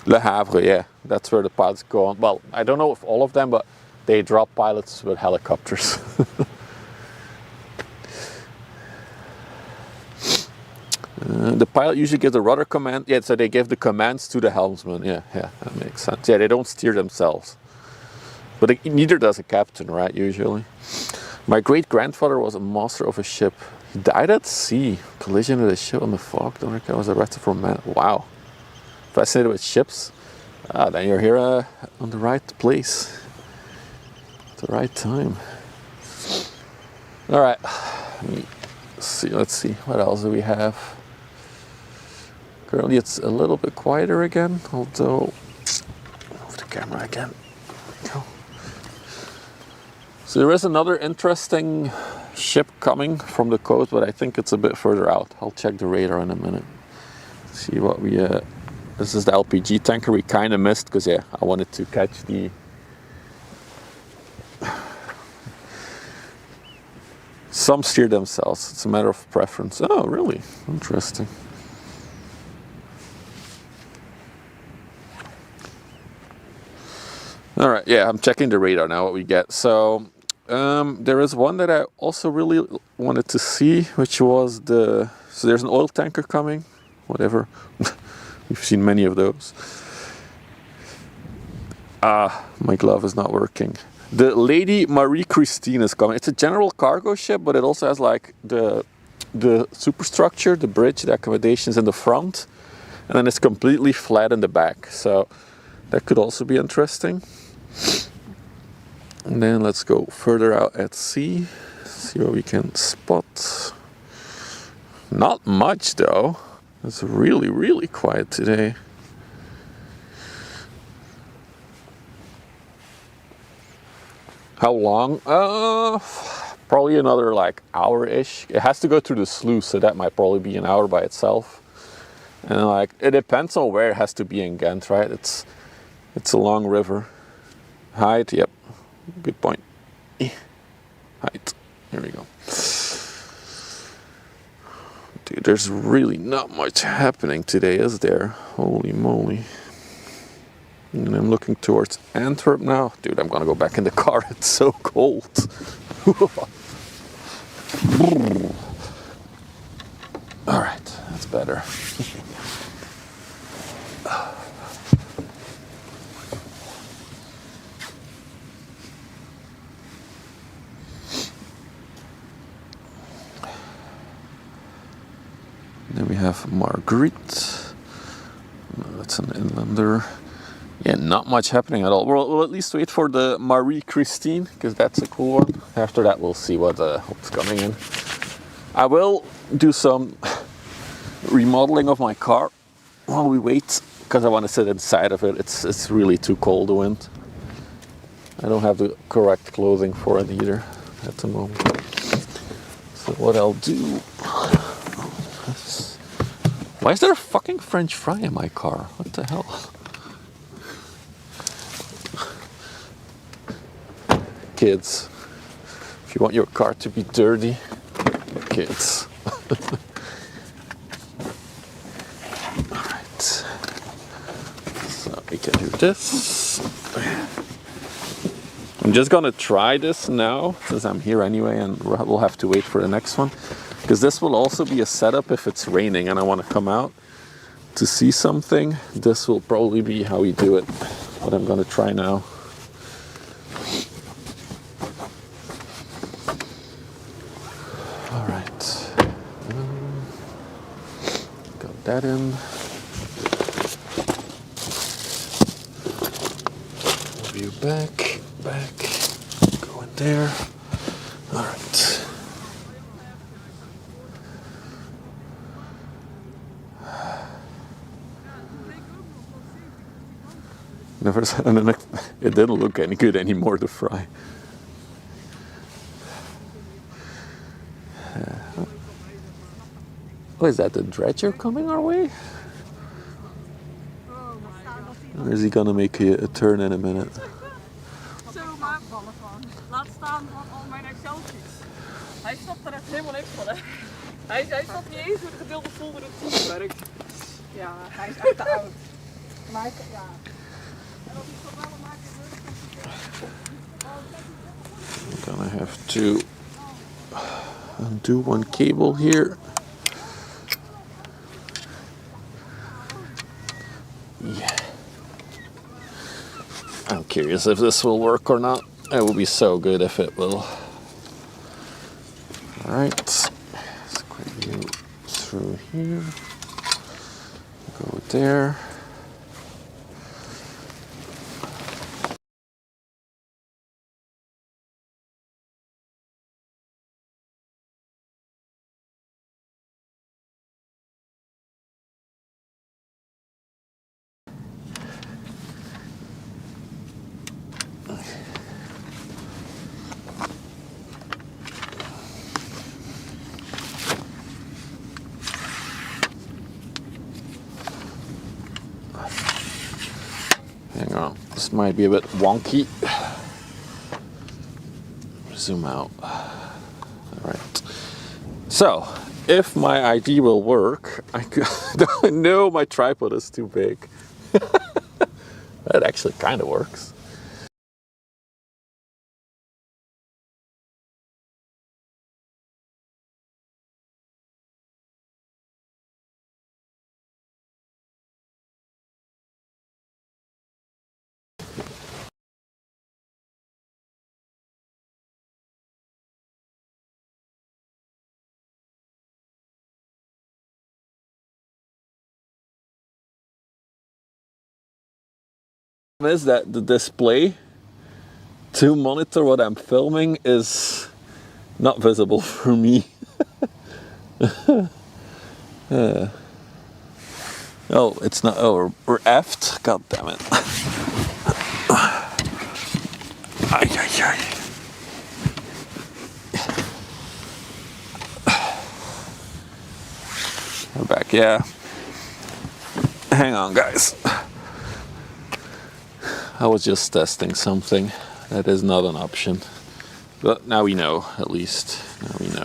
Speaker 1: Le Havre, yeah, that's where the pilots go on. Well, I don't know if all of them, but they drop pilots with helicopters. The pilot usually gives the rudder command. Yeah, so they give the commands to the helmsman. Yeah, that makes sense. Yeah, they don't steer themselves. But neither does a captain, right, usually. My great-grandfather was a master of a ship. He died at sea. Collision with a ship on the fog. Don't recall, was arrested for man. Wow. Fascinated with ships? Then you're here on the right place. At the right time. Alright. Let's see. What else do we have? Currently it's a little bit quieter again, although... Move the camera again. There we go. So there is another interesting ship coming from the coast, but I think it's a bit further out. I'll check the radar in a minute. See what we... This is the LPG tanker we kind of missed, because yeah, I wanted to catch the... Some steer themselves. It's a matter of preference. Oh, really? Interesting. All right, yeah, I'm checking the radar now, what we get. So there is one that I also really wanted to see, which was so there's an oil tanker coming, whatever. We've seen many of those. My glove is not working. The Lady Marie Christine is coming. It's a general cargo ship, but it also has like the superstructure, the bridge, the accommodations in the front, and then it's completely flat in the back. So that could also be interesting. And then let's go further out at sea, see what we can spot. Not much though. It's really, really quiet today. How long? Probably another like hour-ish. It has to go through the sluice, so that might probably be an hour by itself. And like, it depends on where it has to be in Ghent, right? It's a long river. Height, yep. Good point. Height. Here we go. Dude, there's really not much happening today, is there? Holy moly. And I'm looking towards Antwerp now. Dude, I'm gonna go back in the car. It's so cold. All right, that's better. Then we have Marguerite. That's an inlander. Yeah, not much happening at all. We'll at least wait for the Marie Christine, because that's a cool one. After that, we'll see what's coming in. I will do some remodeling of my car while we wait, because I want to sit inside of it. It's really too cold, the wind. I don't have the correct clothing for it either at the moment. So what I'll do... Why is there a fucking French fry in my car? What the hell? Kids, if you want your car to be dirty, kids. Alright. So we can do this. I'm just gonna try this now, since I'm here anyway, and we'll have to wait for the next one. Because this will also be a setup if it's raining and I want to come out to see something. This will probably be how we do it. But I'm gonna try now. Alright. Got that in. Move you back, go in there. Alright. It didn't look any good anymore to fry. Oh, is that the dredger coming our way? Or is he gonna make a turn in a minute?
Speaker 3: Zo, maar vallen van. Laat staan van al mijn Exceltjes. Hij snapt er echt helemaal niks van, hè. Hij snapt niet eens hoe de gedeelde folder op team werkt. Ja, hij is echt te oud. Maar ja. En als hij het wel maakt,
Speaker 1: I'm gonna have to undo one cable here. Yeah. I'm curious if this will work or not. It will be so good if it will. Alright. Square you through here. Go there. Hang on, this might be a bit wonky. Zoom out. Alright. So, if my ID will work, no, my tripod is too big. That actually kind of works. Is that the display to monitor what I'm filming is not visible for me. Oh, it's not. Oh, we're effed. God damn it. Ay, ay, ay. We're back, yeah. Hang on, guys. I was just testing something. That is not an option. But now we know, at least. Now we know.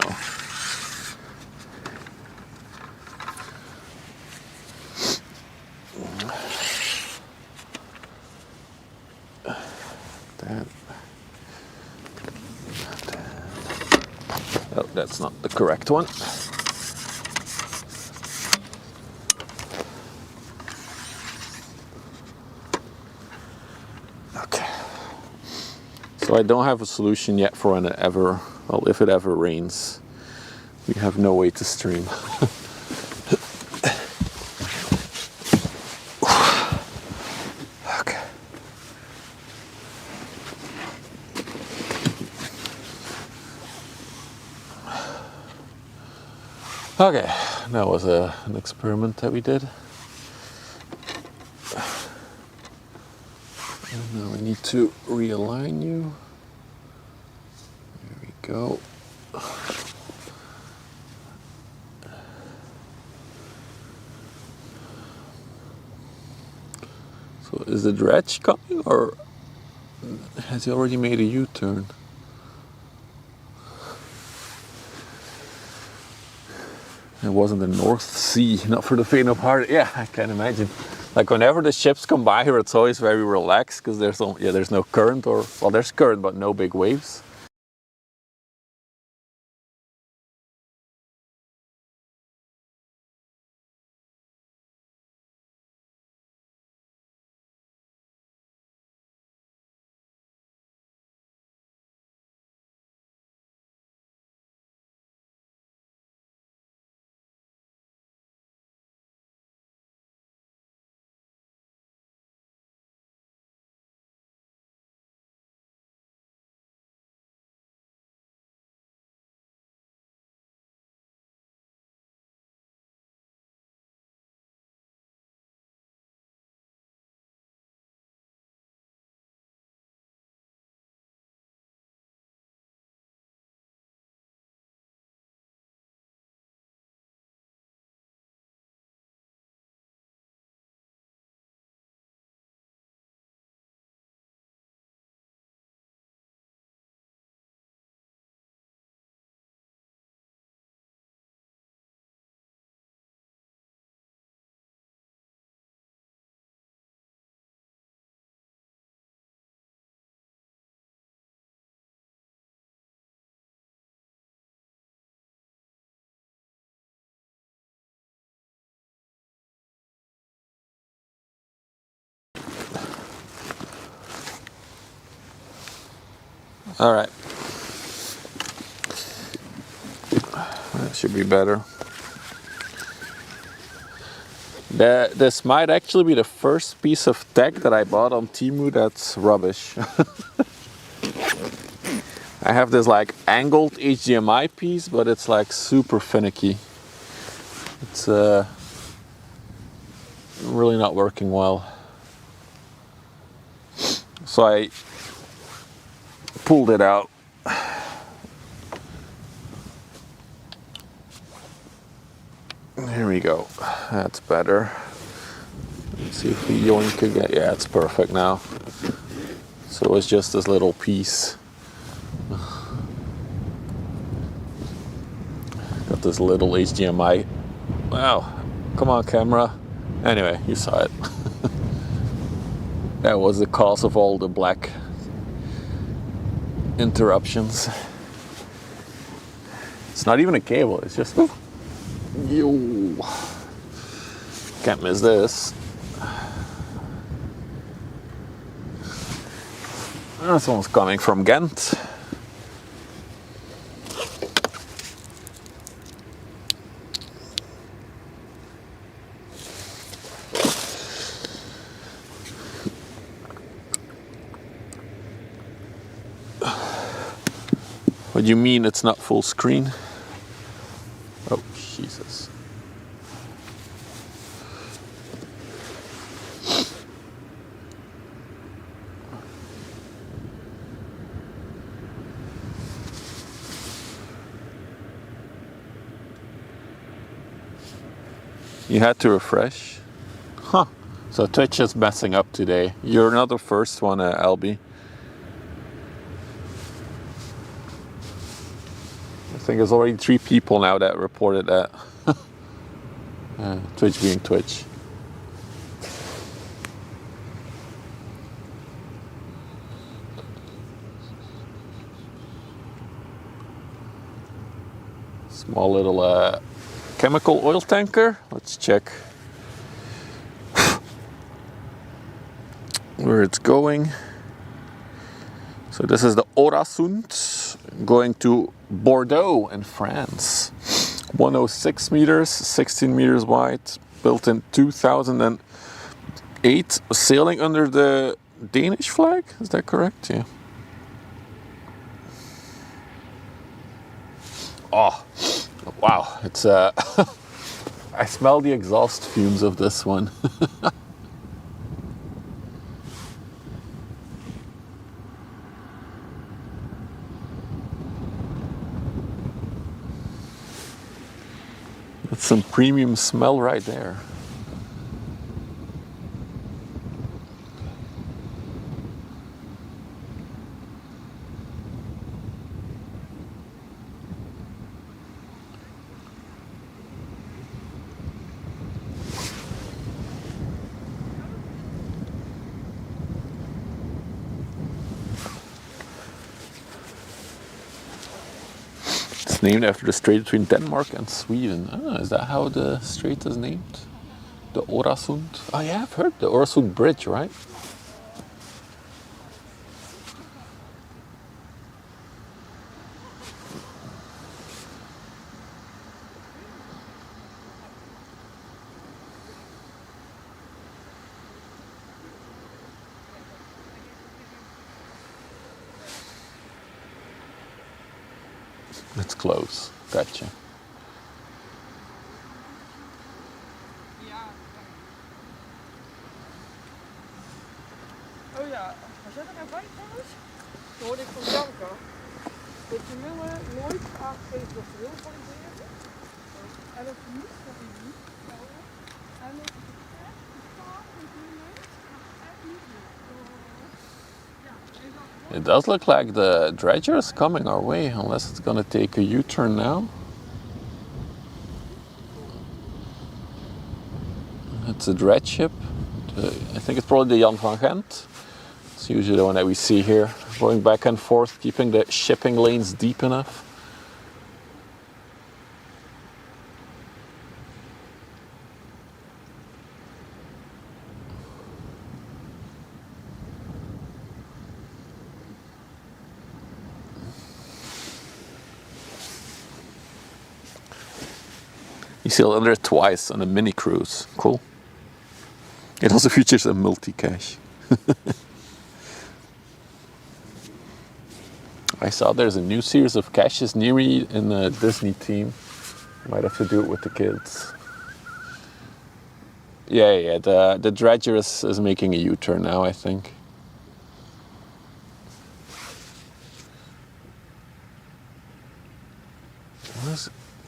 Speaker 1: That. Oh, that's not the correct one. Okay. So I don't have a solution yet for when it ever, well, if it ever rains. We have no way to stream. Okay. Okay, that was an experiment that we did. And now we need to realign you. There we go. So is the dredge coming, or has he already made a U-turn? It wasn't the North Sea, not for the faint of heart. Yeah, I can imagine. Like whenever the ships come by here, it's always very relaxed because there's no current, or well, there's current but no big waves. All right, that should be better. This might actually be the first piece of tech that I bought on Temu that's rubbish. I have this like angled HDMI piece, but it's like super finicky. It's really not working well. So I pulled it out. Here we go. That's better. Let's see if we yoink again. Yeah, it's perfect now. So it's just this little piece. Got this little HDMI. Wow. Come on, camera. Anyway, you saw it. That was the cause of all the black interruptions. It's not even a cable, it's just... Yo. Can't miss this. This one's coming from Ghent. What do you mean it's not full screen? Oh, Jesus. You had to refresh? Huh. So Twitch is messing up today. You're not the first one, Albie. I think there's already 3 people now that reported that. Twitch being Twitch. Small little chemical oil tanker. Let's check where it's going. So this is the Orasund going to Bordeaux in France. 106 meters, 16 meters wide, built in 2008, sailing under the Danish flag. Is that correct? Yeah. Oh, wow. It's I smell the exhaust fumes of this one. That's some premium smell right there. It's named after the strait between Denmark and Sweden. Ah, is that how the strait is named? The Orasund? Oh yeah, I've heard the Orasund Bridge, right? It's close. Gotcha.
Speaker 3: Oh ja, was zit er nou bij trouwens? Toen hoorde ik van Janka dat je Muller nooit aangegeven dat ze wil valideren. En dat ze niet dat hij niet gelden. En dat het echt totaal natuurlijk echt niet wil.
Speaker 1: It does look like the dredger is coming our way, unless it's gonna take a U-turn now. It's a dredge ship. I think it's probably the Jan van Ghent. It's usually the one that we see here, going back and forth, keeping the shipping lanes deep enough. You sailed under it twice on a mini cruise. Cool. It also features a multi-cache. I saw there's a new series of caches near me in the Disney team. Might have to do it with the kids. Yeah, the dredger is making a U-turn now, I think.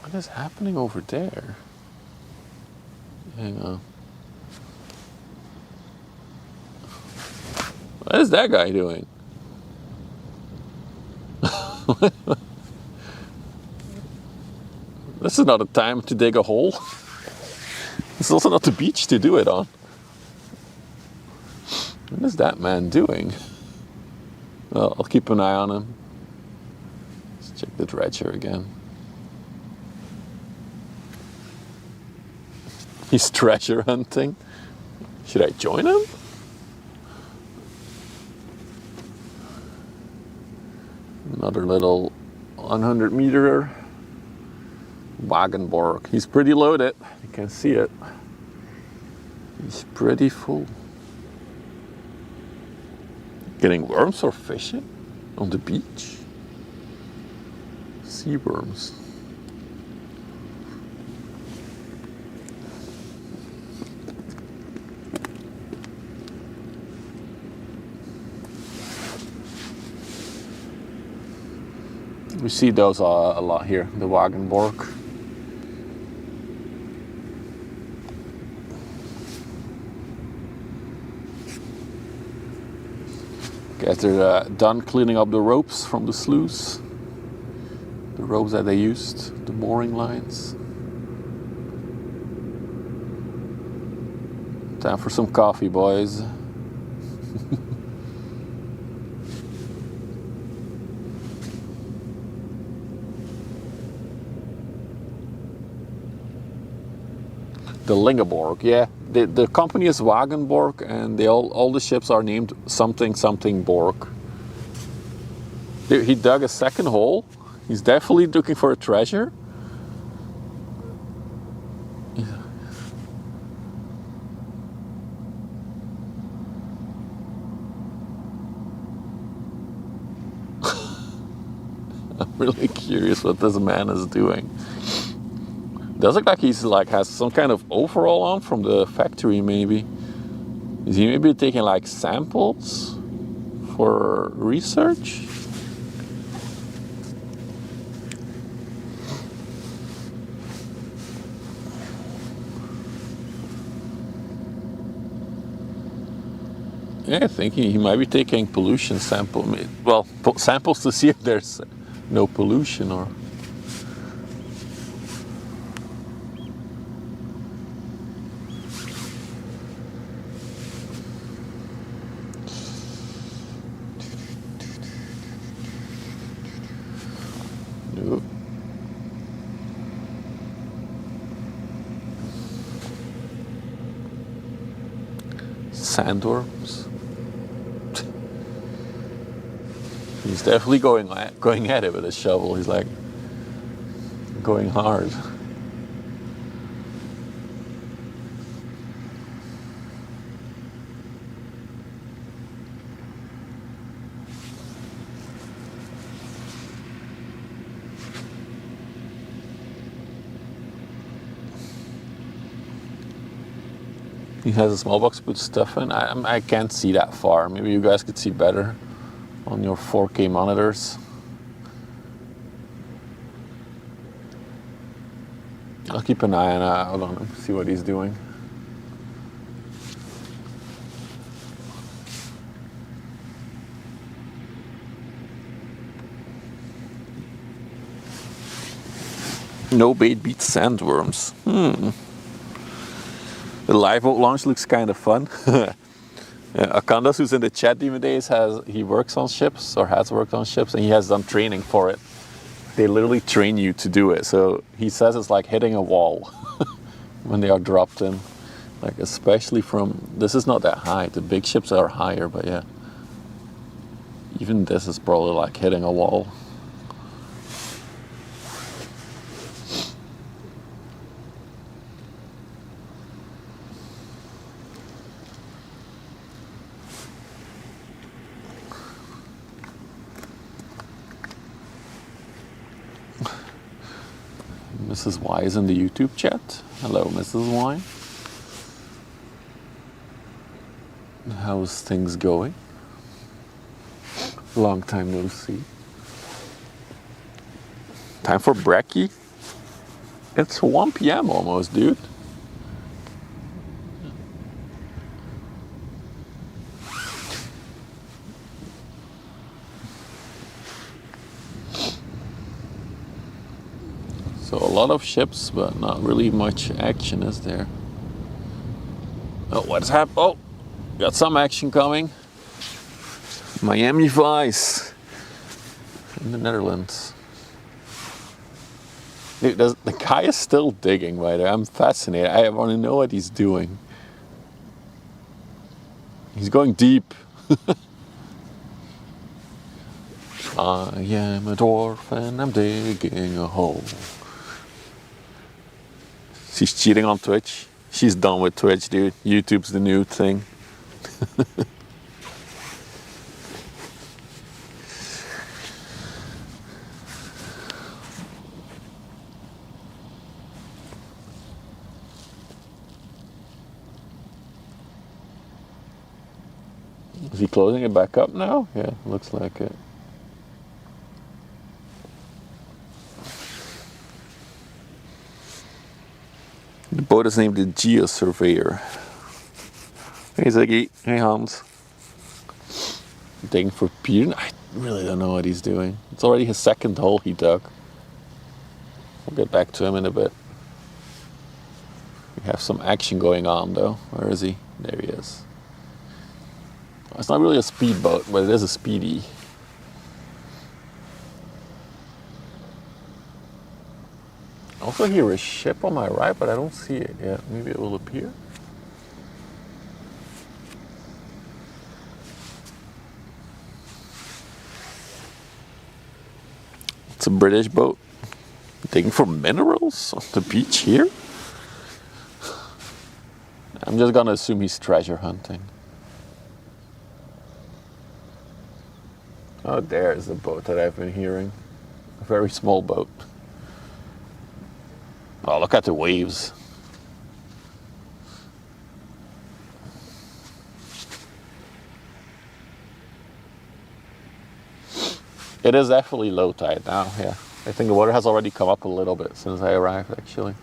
Speaker 1: What is happening over there? Hang on. What is that guy doing? This is not a time to dig a hole. It's also not the beach to do it on. What is that man doing? Well, I'll keep an eye on him. Let's check the dredger again. He's treasure hunting. Should I join him? Another little 100 meter Wagenborg. He's pretty loaded. You can see it. He's pretty full. Getting worms or fishing on the beach? Sea worms. We see those a lot here, the Wagenborg. Guess they're done cleaning up the ropes from the sluice. The ropes that they used, the mooring lines. Time for some coffee, boys. The Lingeborg, yeah. The company is Wagenborg, and all the ships are named something something Borg. He dug a second hole. He's definitely looking for a treasure. Yeah. I'm really curious what this man is doing. Does look like he's has some kind of overall on from the factory, maybe. Is he maybe taking like samples for research? Yeah, I think he might be taking pollution sample. Well, samples to see if there's no pollution or. sandworms. He's definitely going at it with a shovel. He's like going hard. He has a small box to put stuff in. I can't see that far. Maybe you guys could see better on your 4K monitors. I'll keep an eye out on him, see what he's doing. No bait beats sandworms. The live boat launch looks kind of fun. Akandas, who's in the chat these days, he works on ships or has worked on ships, and he has done training for it. They literally train you to do it. So he says it's like hitting a wall when they are dropped in. Like especially from, this is not that high. The big ships are higher, but yeah. Even this is probably like hitting a wall. Mrs. Y is in the YouTube chat. Hello, Mrs. Y. How's things going? Long time no see. Time for brekkie? It's 1 p.m. almost, dude. So a lot of ships, but not really much action, is there? Oh, what's happened? Oh, got some action coming. Miami Vice in the Netherlands. Dude, the guy is still digging, by the way. I'm fascinated. I want to know what he's doing. He's going deep. I am a dwarf and I'm digging a hole. She's cheating on Twitch. She's done with Twitch, dude. YouTube's the new thing. Is he closing it back up now? Yeah, looks like it. The boat is named the Geo Surveyor. Hey Ziggy, hey Hans. Digging for Peter. I really don't know what he's doing. It's already his second hole he dug. We'll get back to him in a bit. We have some action going on though. Where is he? There he is. It's not really a speedboat, but it is a speedy. I also hear a ship on my right, but I don't see it yet. Maybe it will appear. It's a British boat. Digging for minerals on the beach here? I'm just gonna assume he's treasure hunting. Oh, there's the boat that I've been hearing. A very small boat. Oh, look at the waves. It is definitely low tide now, yeah. I think the water has already come up a little bit since I arrived, actually.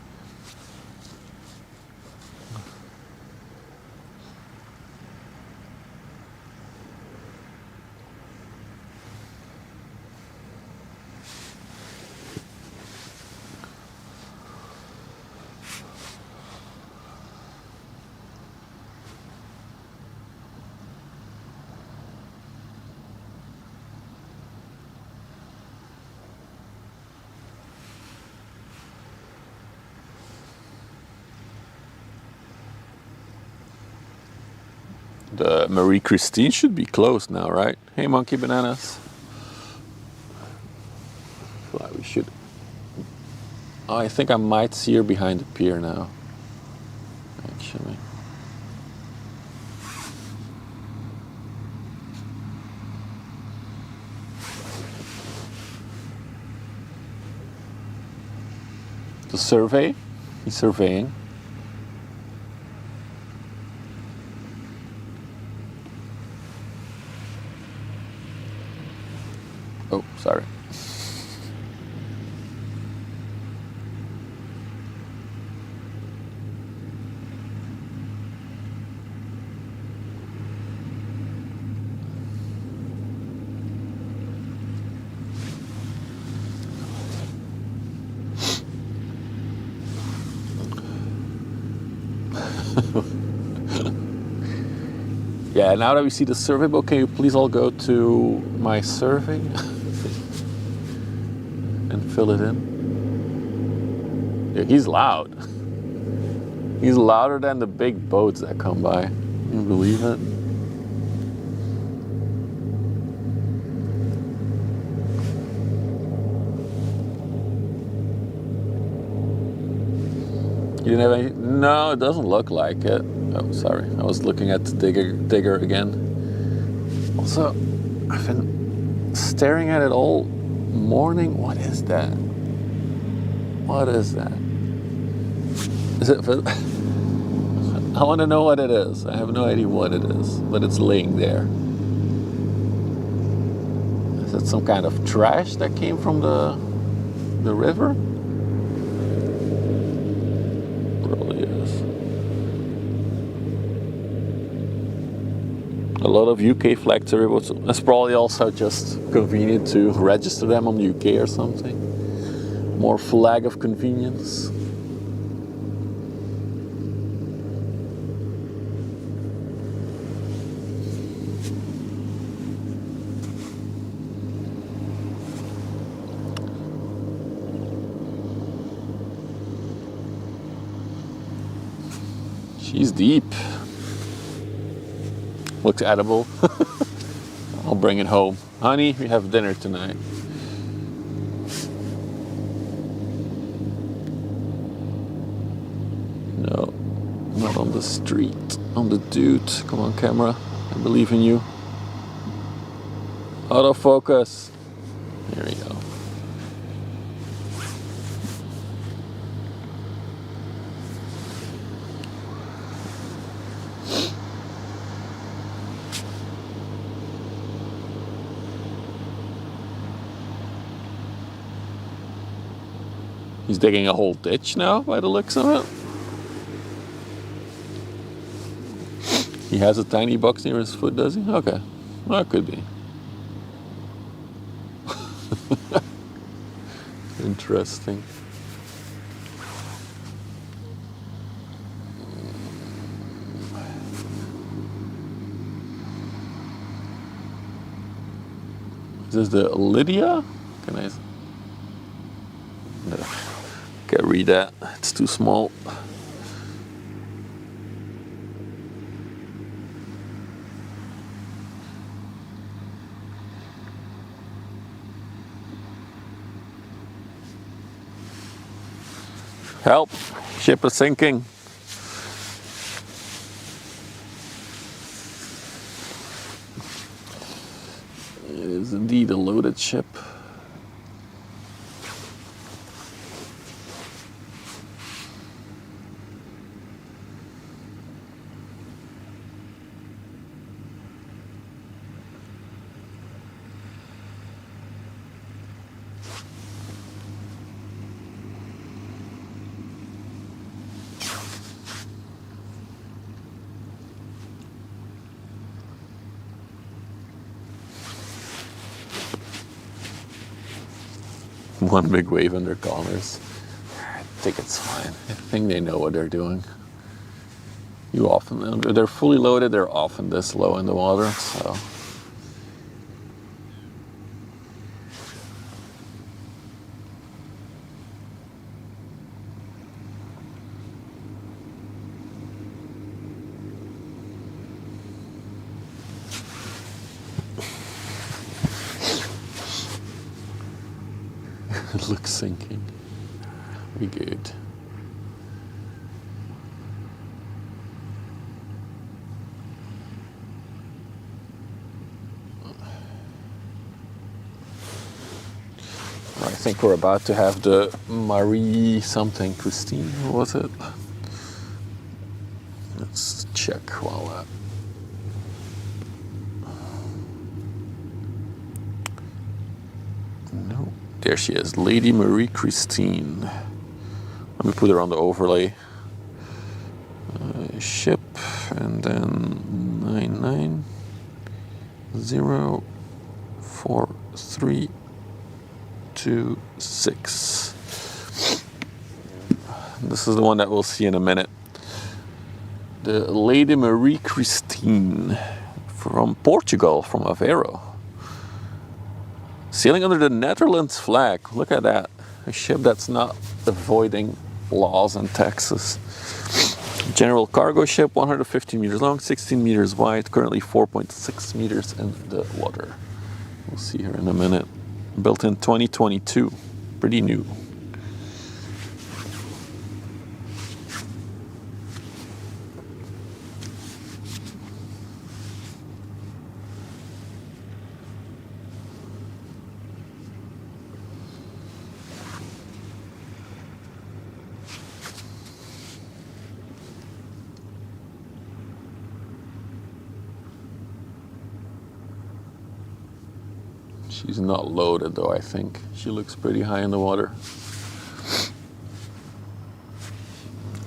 Speaker 1: The Marie Christine should be closed now, right? Hey, Monkey Bananas. Well, we should. Oh, I think I might see her behind the pier now. Actually. The survey? He's surveying. Oh, sorry. Yeah, now that we see the survey book, can you please all go to my survey and fill it in? Yeah, he's loud. He's louder than the big boats that come by. Can you believe it? You didn't have any? No, it doesn't look like it. Oh, sorry. I was looking at the digger again. Also, I've been staring at it all morning. What is that? What is that? Is it? I want to know what it is. I have no idea what it is, but it's laying there. Is it some kind of trash that came from the river? Probably is. A lot of UK flag turboboats. It's probably also just convenient to register them on the UK or something. More flag of convenience. She's deep. Looks edible. I'll bring it home. Honey, we have dinner tonight. No, not on the street. On the dude. Come on, camera. I believe in you. Autofocus. There we go. He's digging a whole ditch now, by the looks of it. He has a tiny box near his foot, does he? Okay. Well, it could be. Interesting. Is this the Lydia? Can I? No. Can't read that. It's too small. Help! Ship is sinking. It is indeed a loaded ship. One big wave under corners. I think it's fine. I think they know what they're doing. They're fully loaded, they're often this low in the water, so. looks sinking. We good. I think we're about to have the Marie something Christine, what was it? Let's check while that. No, there she is, Lady Marie Christine. Let me put her on the overlay. Ship, and then 9904326. This is the one that we'll see in a minute. The Lady Marie Christine from Portugal, from Aveiro. Sailing under the Netherlands flag. Look at that. A ship that's not avoiding laws and taxes. General cargo ship, 150 meters long, 16 meters wide, currently 4.6 meters in the water. We'll see her in a minute. Built in 2022, pretty new. She's not loaded though, I think. She looks pretty high in the water.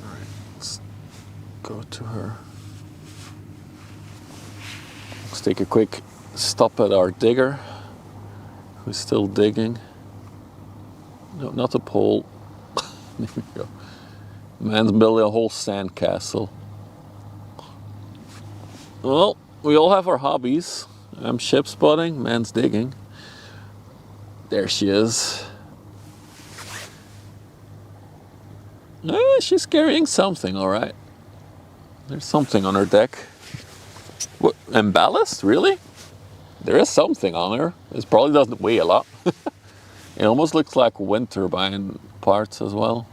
Speaker 1: Alright, let's go to her. Let's take a quick stop at our digger, who's still digging. No, not the pole. There we go. Man's building a whole sand castle. Well, we all have our hobbies. I'm ship spotting, man's digging. There she is. She's carrying something, all right. There's something on her deck. What, and ballast? Really? There is something on her. It probably doesn't weigh a lot. It almost looks like wind turbine parts as well.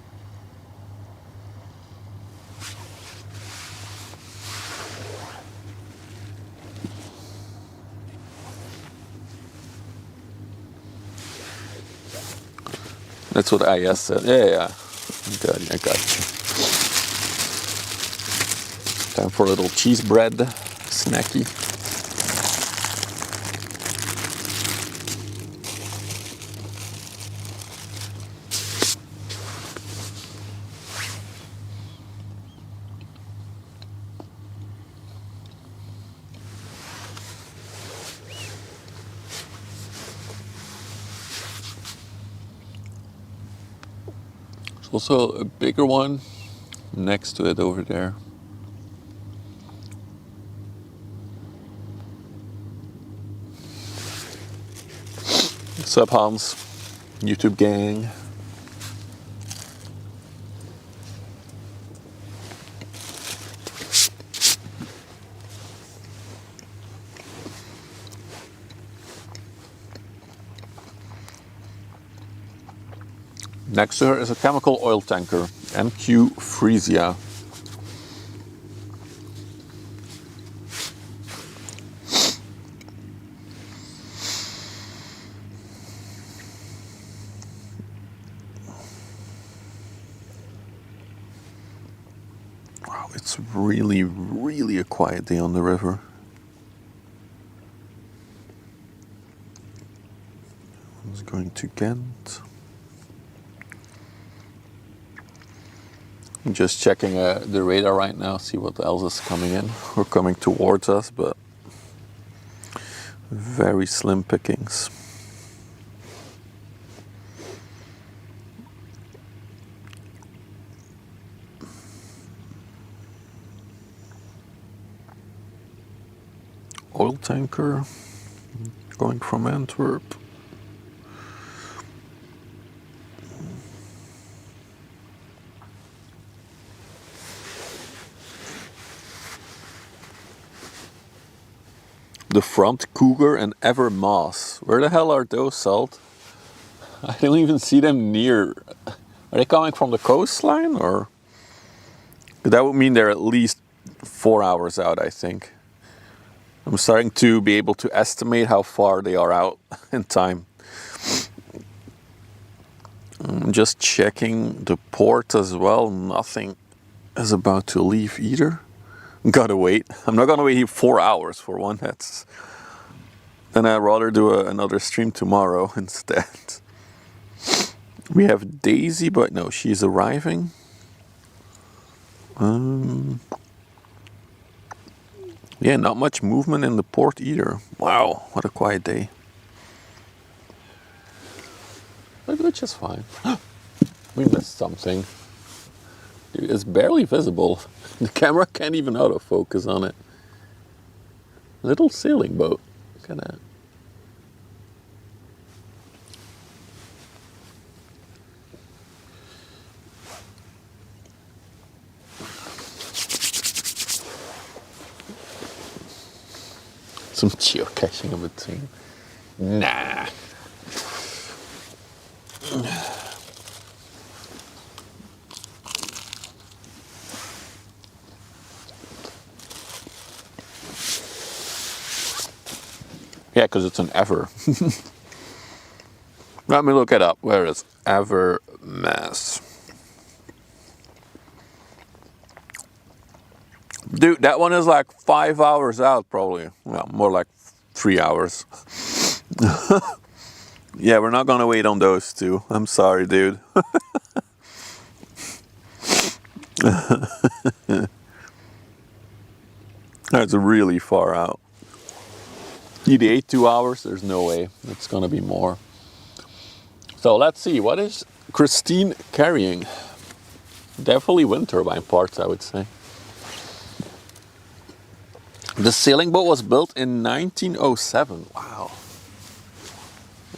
Speaker 1: That's what IS said. Yeah. Good, I got you. Time for a little cheese bread snacky. Also a bigger one next to it over there. What's up, Hans? YouTube gang. Next to her is a chemical oil tanker, MQ Frisia. Wow, it's really a quiet day on the river. It's going to Ghent. I'm just checking the radar right now, see what else is coming in or coming towards us, but very slim pickings. Oil tanker going from Antwerp. The Front Cougar and Ever Moss. Where the hell are those, Salt? I don't even see them near. Are they coming from the coastline or? That would mean they're at least 4 hours out, I think. I'm starting to be able to estimate how far they are out in time. I'm just checking the port as well. Nothing is about to leave either. Gotta wait. I'm not gonna wait here 4 hours for one. Then I'd rather do another stream tomorrow instead. We have Daisy, but no, she's arriving. Yeah, not much movement in the port either. Wow, what a quiet day. Which is fine. We missed something. Dude, it's barely visible. The camera can't even autofocus on it. Little sailing boat. Look at that. Some geocaching in between. Nah. Yeah, because it's an ever. Let me look it up. Where is Evermass? Dude, that one is like 5 hours out probably. Well, more like 3 hours. Yeah, we're not gonna wait on those two. I'm sorry, dude. That's really far out. EDA 2 hours, there's no way. It's gonna be more. So let's see, what is Christine carrying? Definitely wind turbine parts, I would say. The sailing boat was built in 1907. Wow.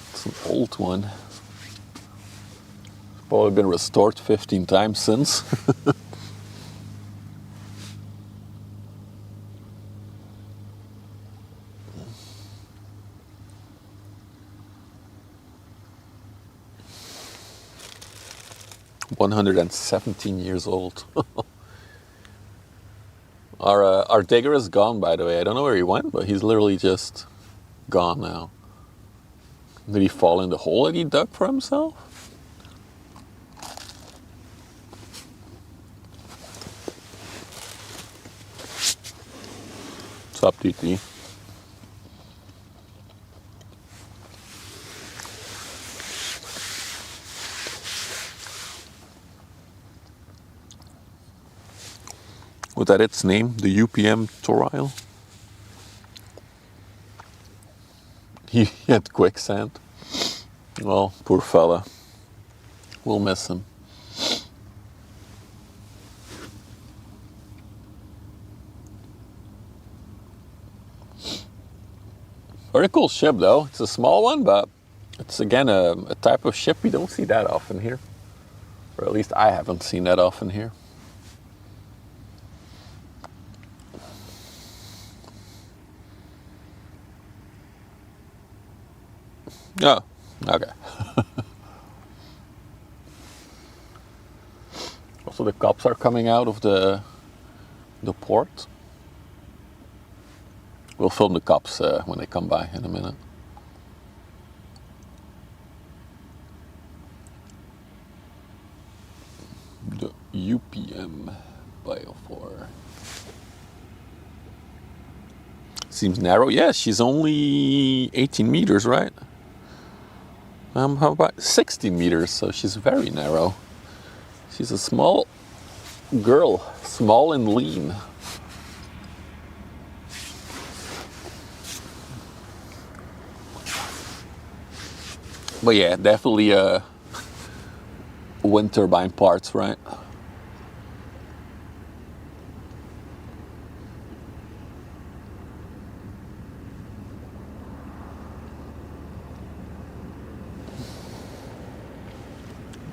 Speaker 1: It's an old one. Probably been restored 15 times since. "117 years old." Our digger is gone, by the way. I don't know where he went, but he's literally just gone now. Did he fall in the hole that he dug for himself? What's up, DT? Was that its name? The UPM Torile? He had quicksand. Well, poor fella. We'll miss him. Very cool ship though. It's a small one, but it's again a type of ship we don't see that often here. Or at least I haven't seen that often here. Oh, okay. Also, the cops are coming out of the port. We'll film the cops when they come by in a minute. The UPM Bio4. Seems narrow. Yeah, she's only 18 meters, right? How about 16 meters? So she's very narrow. She's a small girl, small and lean. But yeah, definitely wind turbine parts, right?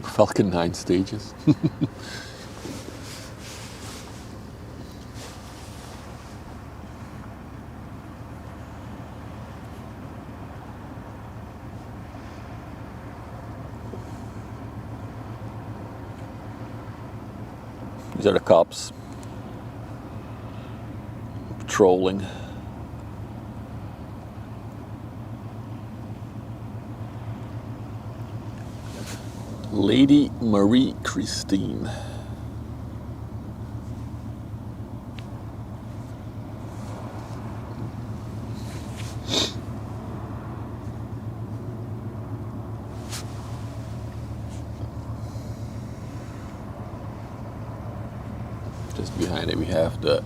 Speaker 1: Falcon 9 stages. These are the cops patrolling. Lady Marie Christine. Just behind it we have a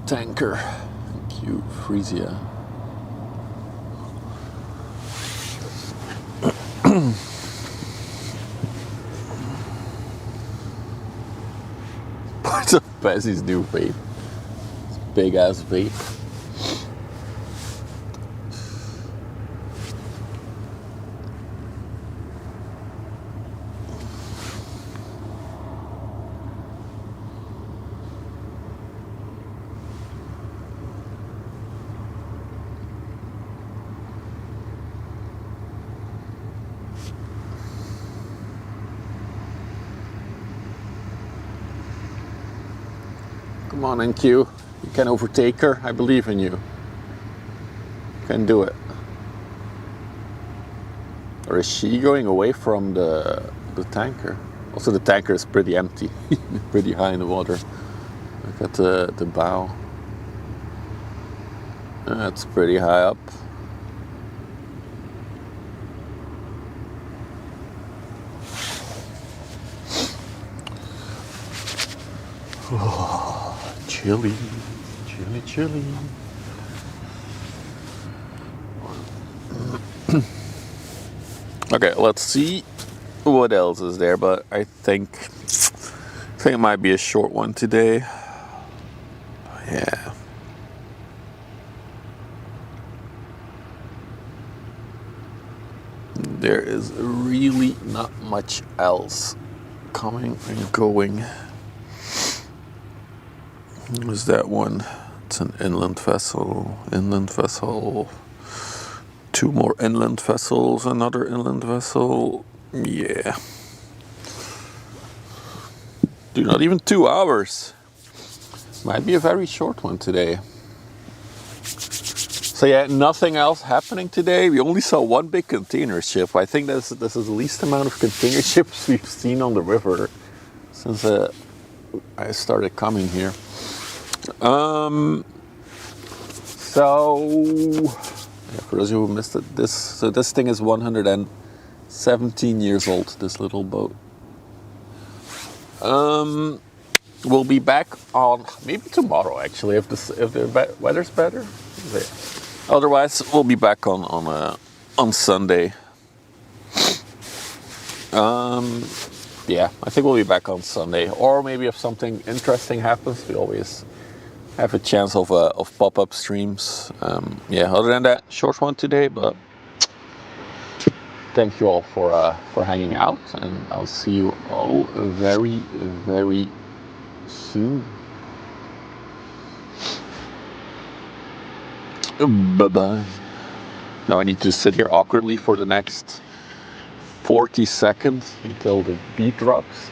Speaker 1: tanker, Q Frisia. Parts of Bessy's new vape. It's big ass vape. Come on, NQ. You can overtake her. I believe in you. You can do it. Or is she going away from the tanker? Also, the tanker is pretty empty. Pretty high in the water. Look at the bow. That's pretty high up. Oh, chilly, chilly, chilly. Okay, let's see what else is there, but I think it might be a short one today. Yeah. There is really not much else coming and going. What's that one? It's an inland vessel. Inland vessel. Two more inland vessels. Another inland vessel. Yeah. Dude, not even 2 hours. Might be a very short one today. So yeah, nothing else happening today. We only saw one big container ship. I think this is the least amount of container ships we've seen on the river since I started coming here. For those who missed it, this thing is 117 years old. This little boat. We'll be back on maybe tomorrow actually if the weather's better. Otherwise, we'll be back on Sunday. Yeah, I think we'll be back on Sunday, or maybe if something interesting happens, we always have a chance of pop-up streams. Yeah, other than that, short one today, but thank you all for hanging out, and I'll see you all very, very soon. Bye-bye. Now I need to sit here awkwardly for the next 40 seconds until the beat drops.